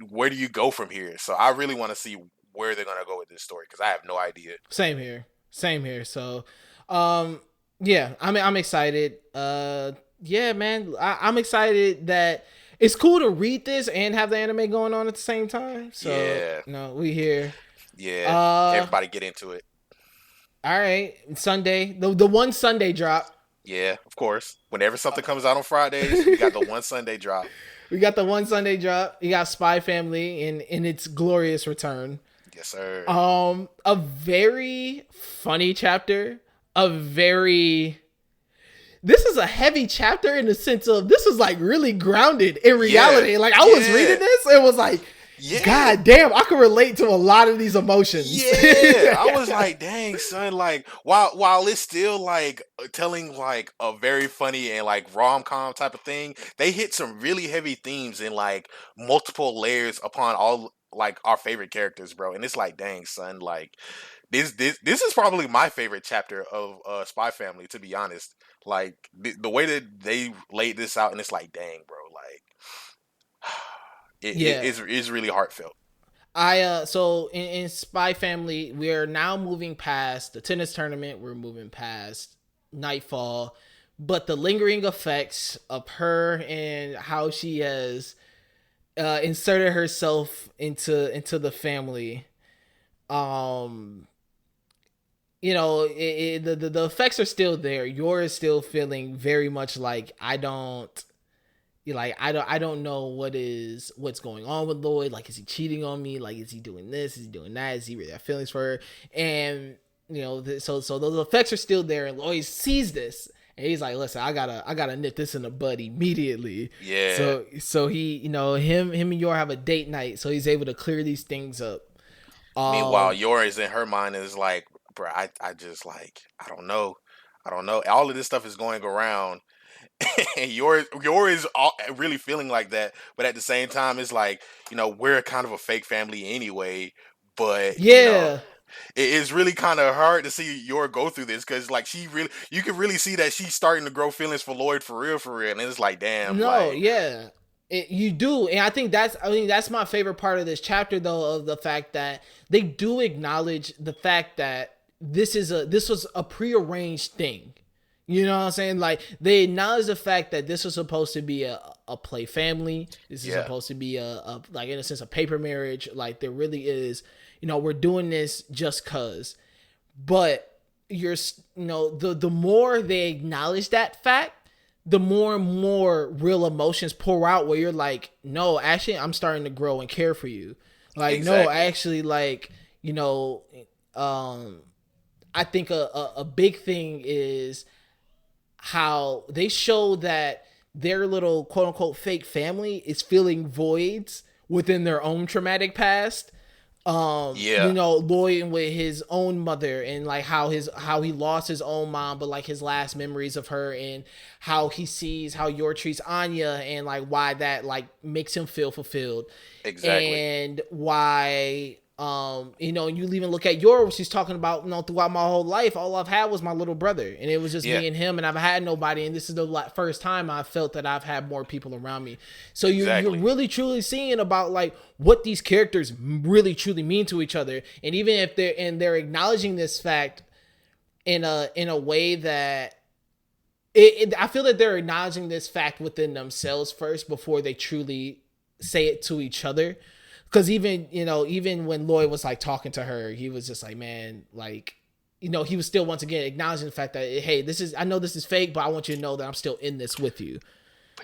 where do you go from here? So I really want to see where they're going to go with this story because I have no idea. Same here. So, yeah, I'm excited. Yeah, man, I'm excited that it's cool to read this and have the anime going on at the same time. So, we here. Yeah, everybody get into it. All right, Sunday, the one Sunday drop. Yeah, of course. Whenever something comes out on Fridays, we got the one Sunday drop. You got Spy Family in its glorious return. Yes, sir. A very funny chapter. This is a heavy chapter in the sense of this is like really grounded in reality. Like I was reading this, it was like, God damn, I can relate to a lot of these emotions. Yeah, I was like, dang, son. Like while it's still like telling like a very funny and like rom-com type of thing, they hit some really heavy themes and like multiple layers upon all like our favorite characters, bro. And it's like, dang, son, like this is probably my favorite chapter of Spy Family, to be honest. Like the way that they laid this out, and it's like, dang, bro, like it's really heartfelt. So in Spy Family, we are now moving past the tennis tournament. We're moving past Nightfall, but the lingering effects of her and how she has inserted herself into the family, the effects are still there. Yours still feeling very much like I don't know what's going on with Lloyd. Like, is he cheating on me? Like, is he doing this? Is he doing that? Is he really have feelings for her? And so those effects are still there. And Lloyd sees this, and he's like, "Listen, I gotta nip this in the bud immediately." Yeah. So he, him and Yor have a date night, so he's able to clear these things up. Meanwhile, Yor is in her mind is like, bro, I just like, I don't know. All of this stuff is going around, and Yor is really feeling like that. But at the same time, it's like, we're kind of a fake family anyway. But it is really kind of hard to see Yor go through this because, like, you can really see that she's starting to grow feelings for Lloyd for real, and it's like, damn. You do, and I think that's my favorite part of this chapter, though, of the fact that they do acknowledge the fact that this was a prearranged thing. You know what I'm saying? Like, they acknowledge the fact that this was supposed to be a play family. This is supposed to be a like, in a sense, a paper marriage. Like, there really is, we're doing this just cause. But the more they acknowledge that fact, the more and more real emotions pour out where you're like, no, actually I'm starting to grow and care for you. Like, no, Exactly. actually, like, I think a big thing is how they show that their little quote unquote fake family is filling voids within their own traumatic past. Yeah. Lloyd with his own mother, and like how he lost his own mom, but like his last memories of her, and how he sees how Yor treats Anya, and like why that like makes him feel fulfilled, Exactly. and why you even look at Yor, she's talking about, throughout my whole life, all I've had was my little brother, and it was just Yeah. me and him, and I've had nobody, and this is the first time I felt that I've had more people around me. So you're Exactly. really truly seeing about like what these characters really truly mean to each other, and even if they're acknowledging this fact in a way that I feel that they're acknowledging this fact within themselves first before they truly say it to each other. Because even when Lloyd was like talking to her, he was just like, man, like, he was still once again acknowledging the fact that, hey, I know this is fake, but I want you to know that I'm still in this with you.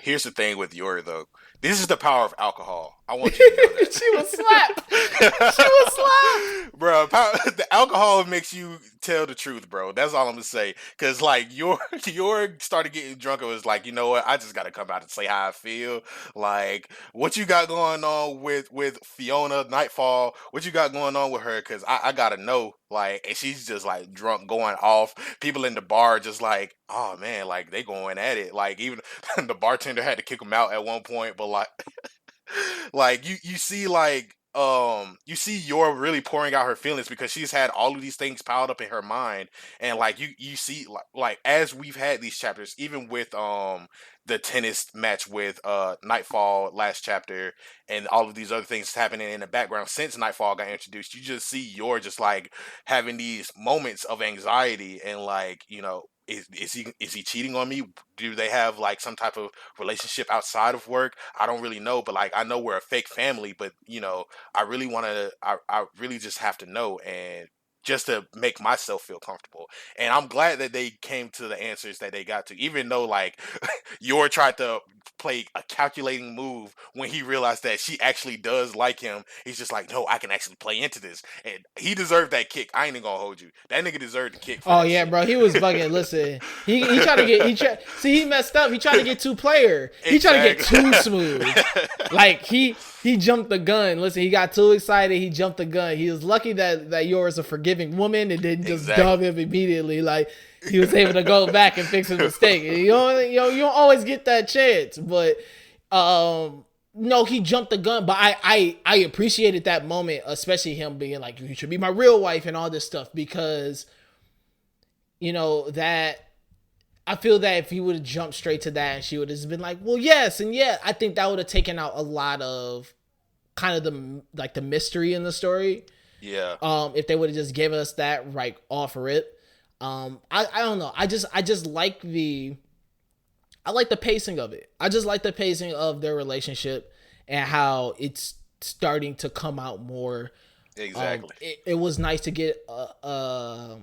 Here's the thing with Yori though. This is the power of alcohol. I want you to know that. She was slapped. She was slapped. Bro, the alcohol makes you tell the truth, bro. That's all I'm gonna say. Cause like your started getting drunk and was like, you know what? I just gotta come out and say how I feel. Like, what you got going on with Fiona Nightfall? What you got going on with her? Cause I gotta know. Like, and she's just like drunk, going off. People in the bar just like, oh man, like they going at it. Like even the bartender had to kick him out at one point, but like like you see like you see you're really pouring out her feelings because she's had all of these things piled up in her mind, and like you see like as we've had these chapters, even with the tennis match with Nightfall last chapter, and all of these other things happening in the background since Nightfall got introduced, you just see you're just like having these moments of anxiety, and like, is he cheating on me? Do they have like some type of relationship outside of work? I don't really know, but like I know we're a fake family, but I really want to. I really just have to know, and just to make myself feel comfortable. And I'm glad that they came to the answers that they got to, even though like Yor tried to play a calculating move when he realized that she actually does like him. He's just like, no, I can actually play into this, and he deserved that kick. I ain't even gonna hold you. That nigga deserved the kick for Oh that yeah, shit. bro. He was bugging. Listen, he tried to get see, he messed up. He tried to get two player. He tried to get Exactly. too smooth. Like he jumped the gun. Listen, he got too excited. He jumped the gun. He was lucky that Yora's a forgiving woman and didn't just dub Exactly. him immediately. Like he was able to go back and fix his mistake. You don't always get that chance, but no, he jumped the gun. But I appreciated that moment, especially him being like, you should be my real wife and all this stuff, because that I feel that if he would have jumped straight to that and she would have been like, well, yes, and yeah, I think that would have taken out a lot of kind of the mystery in the story. Yeah. If they would have just given us that right off rip. I don't know. I just like I like the pacing of it. I just like the pacing of their relationship and how it's starting to come out more. Exactly. It was nice to get a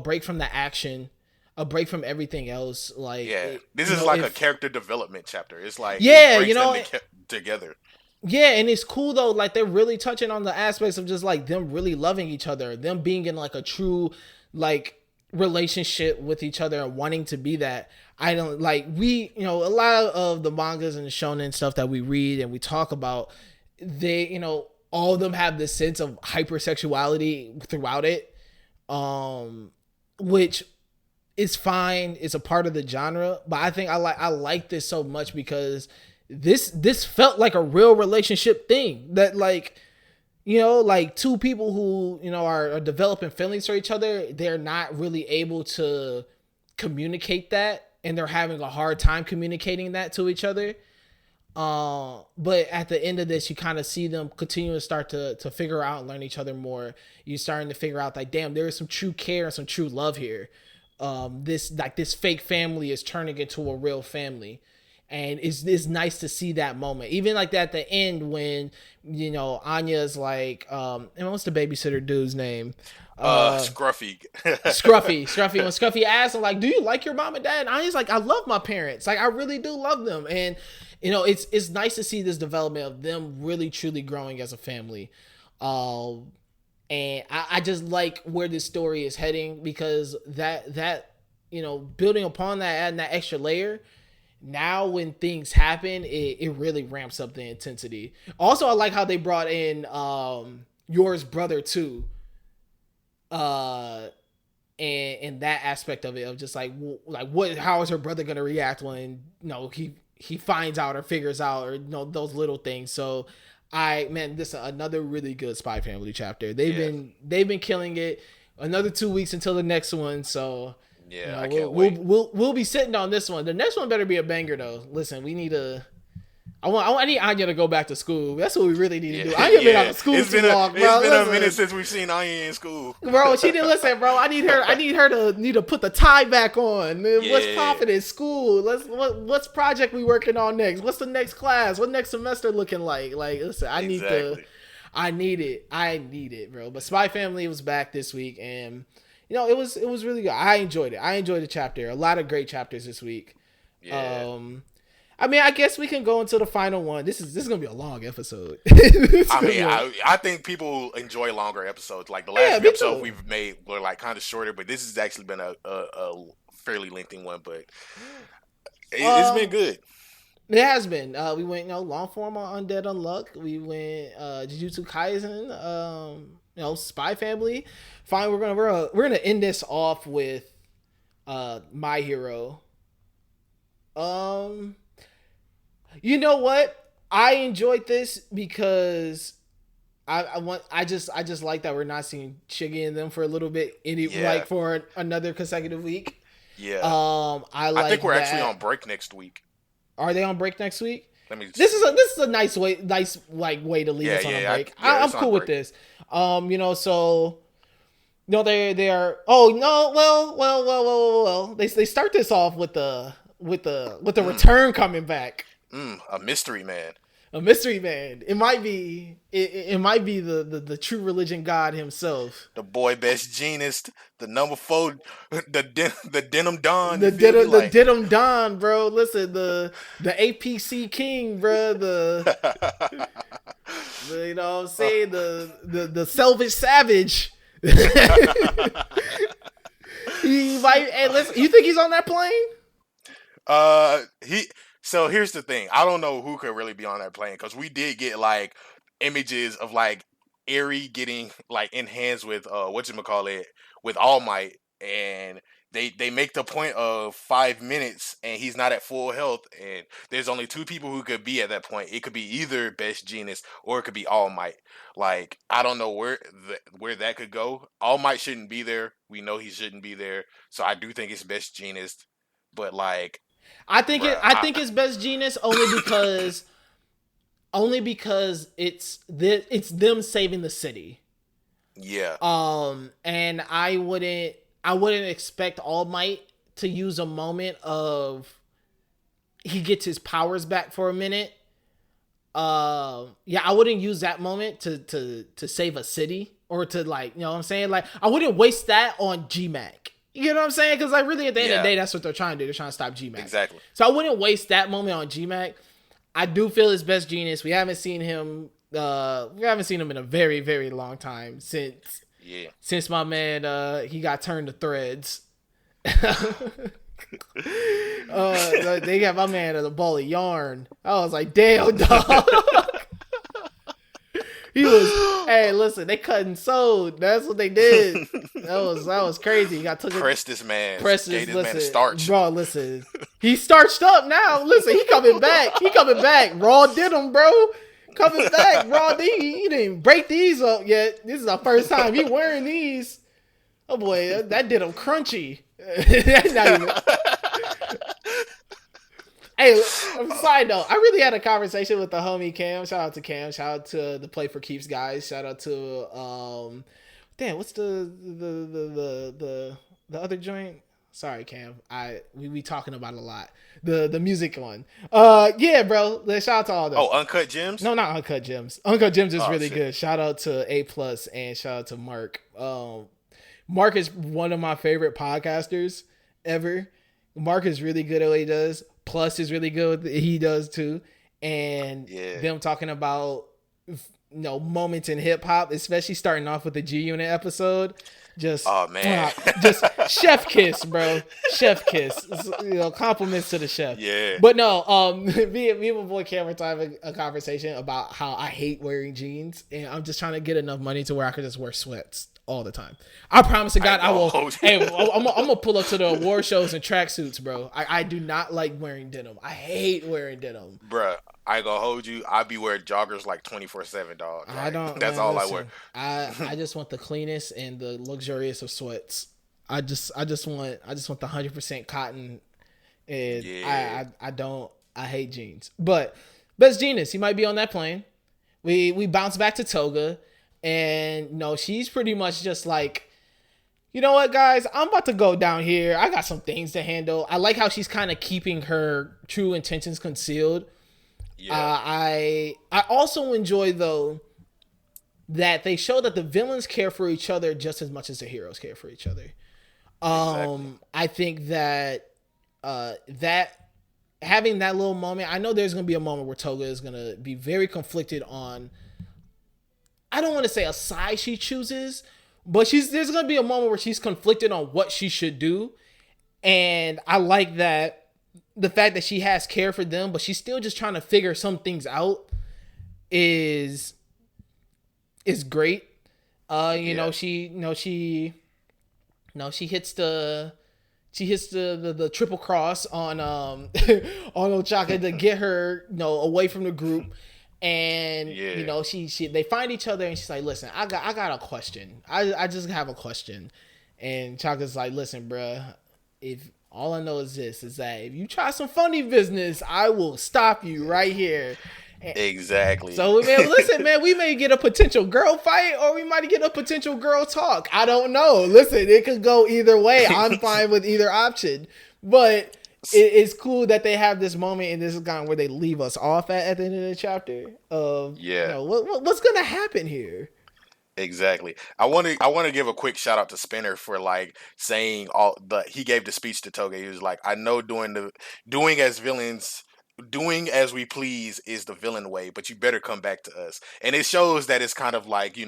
break from the action, a break from everything else. Like, Yeah, this is like a if character development chapter. It's like it yeah, brings them together. yeah, and it's cool though. Like they're really touching on the aspects of just like them really loving each other, them being in like a true like relationship with each other and wanting to be that. I don't like a lot of the mangas and the shonen stuff that we read and we talk about. They all of them have this sense of hypersexuality throughout it, which is fine. It's a part of the genre, but I think I like this so much because this felt like a real relationship thing that like like two people who are developing feelings for each other, they're not really able to communicate that, and they're having a hard time communicating that to each other. But at the end of this, you kind of see them continue to start to figure out and learn each other more. You're starting to figure out like, damn, there is some true care and some true love here. This fake family is turning into a real family, and it's nice to see that moment. Even like that at the end when Anya's like, and what's the babysitter dude's name? Scruffy. Scruffy. When Scruffy asked him, like, do you like your mom and dad? And he's like, I love my parents. Like, I really do love them. And, you know, it's nice to see this development of them really, truly growing as a family. And I just like where this story is heading, because that, you know, building upon that, adding that extra layer, now when things happen, it really ramps up the intensity. Also, I like how they brought in Yor's brother too. And that aspect of it, of just like what, how is her brother gonna react when, you know, he finds out or figures out, or, you know, those little things. So this is another really good Spy Family chapter. They've been killing it. Another 2 weeks until the next one, so yeah, you know, I can't wait. We'll be sitting on this one. The next one better be a banger though. Listen, we need I need Anya to go back to school. That's what we really need to do. Anya been out of school too long, bro. It's been a minute since we've seen Anya in school, bro. She didn't listen, bro. I need her to put the tie back on. What's popping in school? What's project we working on next? What's the next class? What next semester looking like? Like, listen, I need it, bro. But Spy Family was back this week, and you know, it was really good. I enjoyed it. I enjoyed the chapter. A lot of great chapters this week. Yeah. I mean, I guess we can go into the final one. This is gonna be a long episode. I think people enjoy longer episodes. Like the last episode we've made were like kind of shorter, but this has actually been a fairly lengthy one. But it's been good. It has been. We went, you know, long form on Undead Unluck. We went Jujutsu Kaisen. You know, Spy Family. Fine, we're gonna end this off with My Hero. You know what? I enjoyed this because I just like that we're not seeing Shiggy and them for a little bit, like for another consecutive week. Yeah. I think we're actually on break next week. Are they on break next week? This is a nice way to leave us on a break. I'm cool with this. You know, so no, they are. Oh no, well. They start this off with the return coming back. A mystery man. A mystery man. It might be the true religion god himself. The boy best genist, the number 4, the denim don. The denim don, bro. Listen, the APC king, bro. The you know what I'm saying, the Selvage Savage. He might. Hey, listen, you think he's on that plane? So here's the thing. I don't know who could really be on that plane, because we did get like images of like Eri getting like in hands with whatchamacallit, with All Might, and they make the point of 5 minutes and he's not at full health, and there's only 2 people who could be at that point. It could be either Best Genus or it could be All Might. Like, I don't know where that could go. All Might shouldn't be there. We know he shouldn't be there. So I do think it's Best Genus, but like, I think it's Best Genus only because it's them saving the city. Yeah. And I wouldn't expect All Might to use a moment of he gets his powers back for a minute. I wouldn't use that moment to save a city, or to, like, you know what I'm saying? Like, I wouldn't waste that on GMAC. You know what I'm saying? Because, like, really, at the end of the day, that's what they're trying to do. They're trying to stop GMAC. Exactly. So I wouldn't waste that moment on GMAC. I do feel it's Best Genus. We haven't seen him. In a very, very long time since my man he got turned to threads. They got my man a ball of yarn. I was like, damn, dog. He was, hey, listen, they cut and sewed. That's what they did. That was crazy. He got took. Pressed this man. Listen, starch. Bro, listen. He starched up now. Listen, he coming back. Raw did him, bro. Coming back. Raw, he didn't break these up yet. This is the first time he wearing these. Oh boy, that did him crunchy. That's not even. Hey, side note, I really had a conversation with the homie Cam. Shout out to Cam. Shout out to the Play for Keeps guys. Shout out to what's the other joint? Sorry, Cam. We talking about a lot. The music one. Yeah, bro. Shout out to all those. Oh, Uncut Gems? No, not Uncut Gems. Uncut Gems is really good. Shout out to A+ and shout out to Mark. Mark is one of my favorite podcasters ever. Mark is really good at what he does. Plus is really good at what he does too. And them talking about moments in hip hop, especially starting off with the G Unit episode. Just just chef kiss, bro. Chef kiss. Compliments to the chef. Yeah. But no, me and my boy Cameron having a conversation about how I hate wearing jeans, and I'm just trying to get enough money to where I can just wear sweats all the time. I promise to God, I will. Hey, I'm gonna pull up to the award shows in tracksuits, bro. I do not like wearing denim. I hate wearing denim, bruh. I ain't gonna hold you. I be wearing joggers like 24/7, dog. Like, I don't. That's all I wear. I just want the cleanest and the luxurious of sweats. I just want the 100% cotton, and I hate jeans. But Best Genius, he might be on that plane. We bounce back to Toga, and she's pretty much just like, you know what, guys, I'm about to go down here. I got some things to handle. I like how she's kind of keeping her true intentions concealed. Yeah. I also enjoy though that they show that the villains care for each other just as much as the heroes care for each other. Exactly. I think that that having that little moment, I know there's gonna be a moment where Toga is gonna be very conflicted on, I don't want to say a side she chooses, but there's gonna be a moment where she's conflicted on what she should do, and I like that. The fact that she has care for them, but she's still just trying to figure some things out is great. She hits the triple cross on on Ochaka to get her away from the group, and they find each other, and she's like, listen, I got a question. I just have a question, and Chaka's like, listen, bruh, if all I know is this, is that if you try some funny business, I will stop you right here. Exactly. So, man, listen, man, we may get a potential girl fight or we might get a potential girl talk. I don't know. Listen, it could go either way. I'm fine with either option. But it's cool that they have this moment, and this is kind of where they leave us off at the end of the chapter of, what's going to happen here? Exactly. I want to give a quick shout out to Spinner for like saying he gave the speech to Toga. He was like, I know doing as we please is the villain way, but you better come back to us. And it shows that it's kind of like,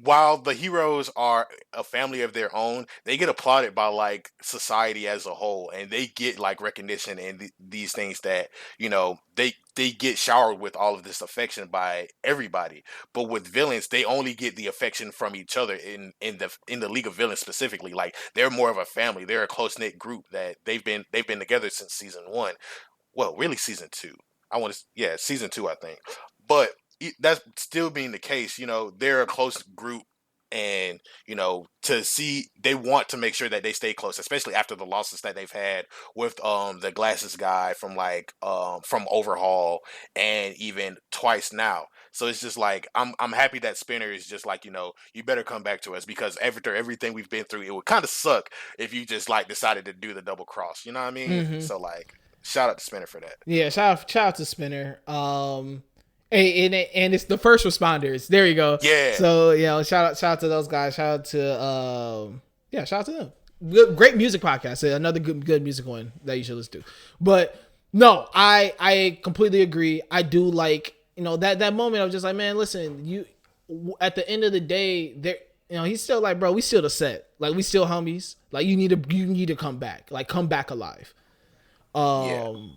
while the heroes are a family of their own, they get applauded by like society as a whole, and they get like recognition and these things that they get showered with all of this affection by everybody. But with villains, they only get the affection from each other in the League of Villains specifically. Like, they're more of a family. They're a close knit group that they've been together since season 1. Well, really season 2. Season 2, I think. But that's still being the case, they're a close group, and they want to make sure that they stay close, especially after the losses that they've had with the glasses guy from from Overhaul, and even twice now. So it's just like I'm happy that Spinner is just like, you better come back to us, because after everything we've been through, it would kind of suck if you just like decided to do the double cross, you know what I mean? Mm-hmm. So like, shout out to Spinner for that. Yeah, shout out to Spinner. And it's the first responders. There you go. Yeah. So shout out to those guys. Shout out to them. Great music podcast. Another good music one that you should listen to. But no, I completely agree. I do like that moment. I was just like, man, listen, you. At the end of the day, there. He's still like, bro, we still the set. Like, we still homies. Like, you need to come back. Like, come back alive. So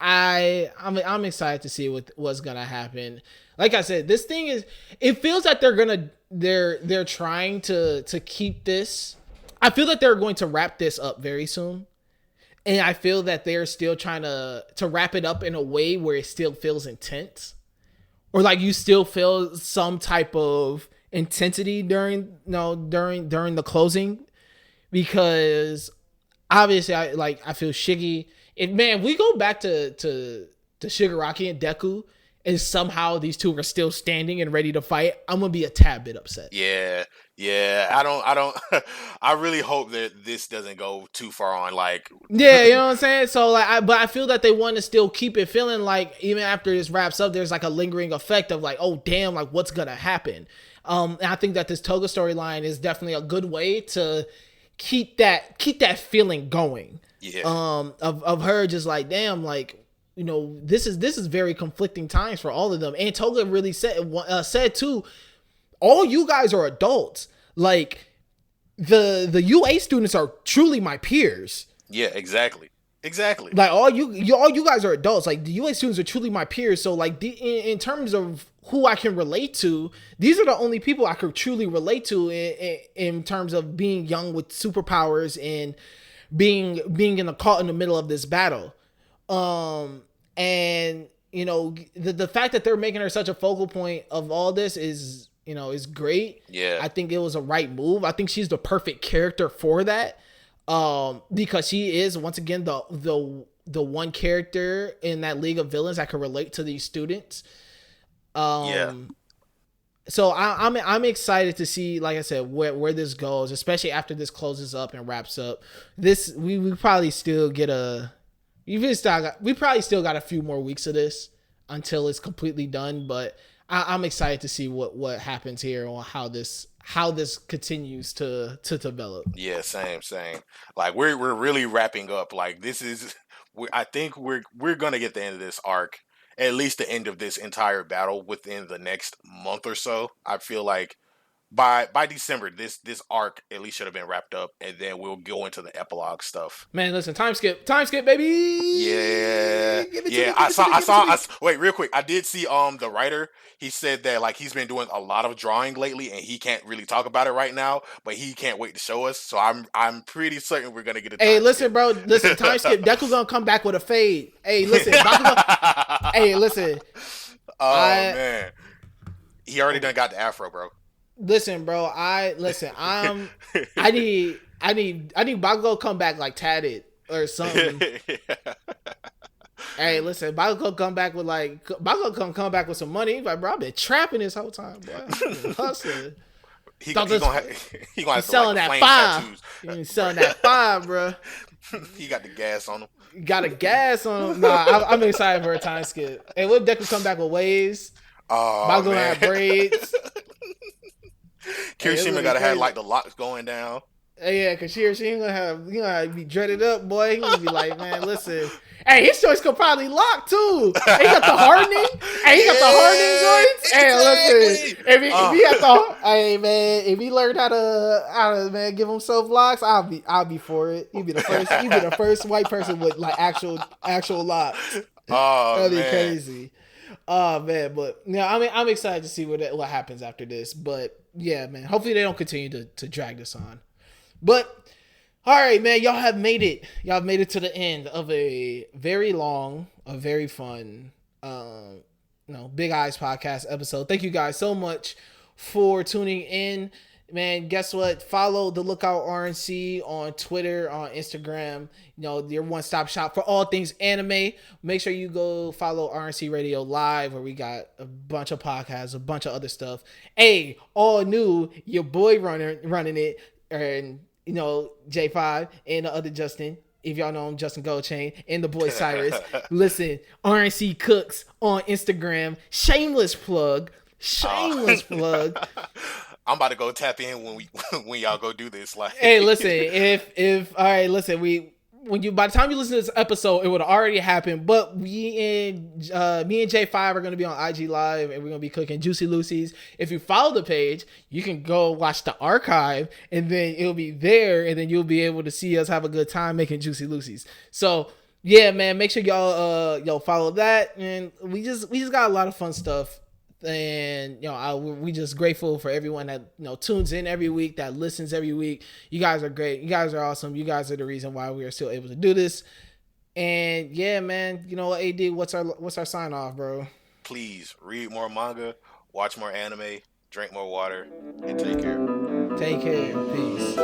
I'm excited to see what's gonna happen. Like I said, this thing is, it feels like they're trying to keep this. I feel that they're going to wrap this up very soon, and I feel that they're still trying to wrap it up in a way where it still feels intense, or like you still feel some type of intensity during the closing, because obviously I feel Shiggy. And man, we go back to Shigaraki and Deku, and somehow these two are still standing and ready to fight, I'm gonna be a tad bit upset. Yeah. I don't. I really hope that this doesn't go too far on. Like, yeah, you know what I'm saying. So but I feel that they want to still keep it feeling like even after this wraps up, there's like a lingering effect of like, oh damn, like what's gonna happen. And I think that this Toga storyline is definitely a good way to keep that feeling going. Yeah. Of her just like, damn, like, you know, this is very conflicting times for all of them. And Toga really said too, all you guys are adults. Like, the UA students are truly my peers. Yeah, exactly. Like, all you guys are adults. Like, the UA students are truly my peers. So like, in terms of who I can relate to, these are the only people I could truly relate to in terms of being young with superpowers and being caught in the middle of this battle. And you know, the fact that they're making her such a focal point of all this is, you know, is great. Yeah. I think it was a right move. I think she's the perfect character for that. Because she is, once again, the one character in that league of villains that can relate to these students. Yeah. So I'm excited to see, like I said, where this goes, especially after this closes up and wraps up. This we probably still get we probably still got a few more weeks of this until it's completely done. But I'm excited to see what happens here on how this continues to develop. Yeah, same. Like we're really wrapping up. Like this is, I think we're gonna get the end of this arc, at least the end of this entire battle within the next month or so. I feel like by December, this arc at least should have been wrapped up, and then we'll go into the epilogue stuff. Man, listen, time skip, baby. Yeah. I saw. Wait, real quick. I did see the writer. He said that like he's been doing a lot of drawing lately, and he can't really talk about it right now, but he can't wait to show us. So I'm pretty certain we're gonna get a time skip. Listen, bro. Listen, time skip. Deku gonna come back with a fade. Hey, listen. Hey, listen. Oh man, he already done got the afro, bro. Listen, bro. I need Bakugo come back like tatted or something. Hey, listen, Bakugo come back with some money. He's like, bro, I've been trapping this whole time, bro. Hustling. He gonna have selling that tattoos. He's selling that 5, bro. He got the gas on him. Got a gas on him. Nah, I'm excited for a time skip. Hey, what if Deku come back with waves? Oh, Bakugo man. have braids. Kirishima gotta have like the locks going down. Yeah, cause she gonna be dreaded up, boy. He gonna be like, man, listen. Hey, his joints could probably lock too. He got the hardening. Hey, he got the hardening joints. Exactly. Hey, listen. If he learned how to man give himself locks, I'll be for it. He'd be the first white person with like actual locks. Oh, that'd be man. crazy. Oh man, but yeah, I mean, I'm excited to see what happens after this. But yeah, man, hopefully they don't continue to drag this on. But all right, man, y'all have made it. Y'all have made it to the end of a very long, a very fun, Big Eyes podcast episode. Thank you guys so much for tuning in. Man, guess what? Follow the Lookout RNC on Twitter, on Instagram. You know, your one-stop shop for all things anime. Make sure you go follow RNC Radio Live, where we got a bunch of podcasts, a bunch of other stuff. Hey, all new, your boy running it, and you know, J5 and the other Justin. If y'all know him, Justin Goldchain, and the boy Cyrus. Listen, RNC Cooks on Instagram. Shameless plug. I'm about to go tap in when y'all go do this. Like, hey, listen, if all right, listen, by the time you listen to this episode, it would have already happened. But me and J5 are gonna be on IG Live, and we're gonna be cooking Juicy Lucy's. If you follow the page, you can go watch the archive, and then it'll be there, and then you'll be able to see us have a good time making Juicy Lucy's. So yeah, man, make sure y'all follow that, and we just got a lot of fun stuff. And we just grateful for everyone that tunes in every week, that listens every week. You guys are great. You guys are awesome. You guys are the reason why we are still able to do this. And yeah, man, AD, what's our sign off, bro? Please read more manga, watch more anime, drink more water, and take care. Take care. Peace.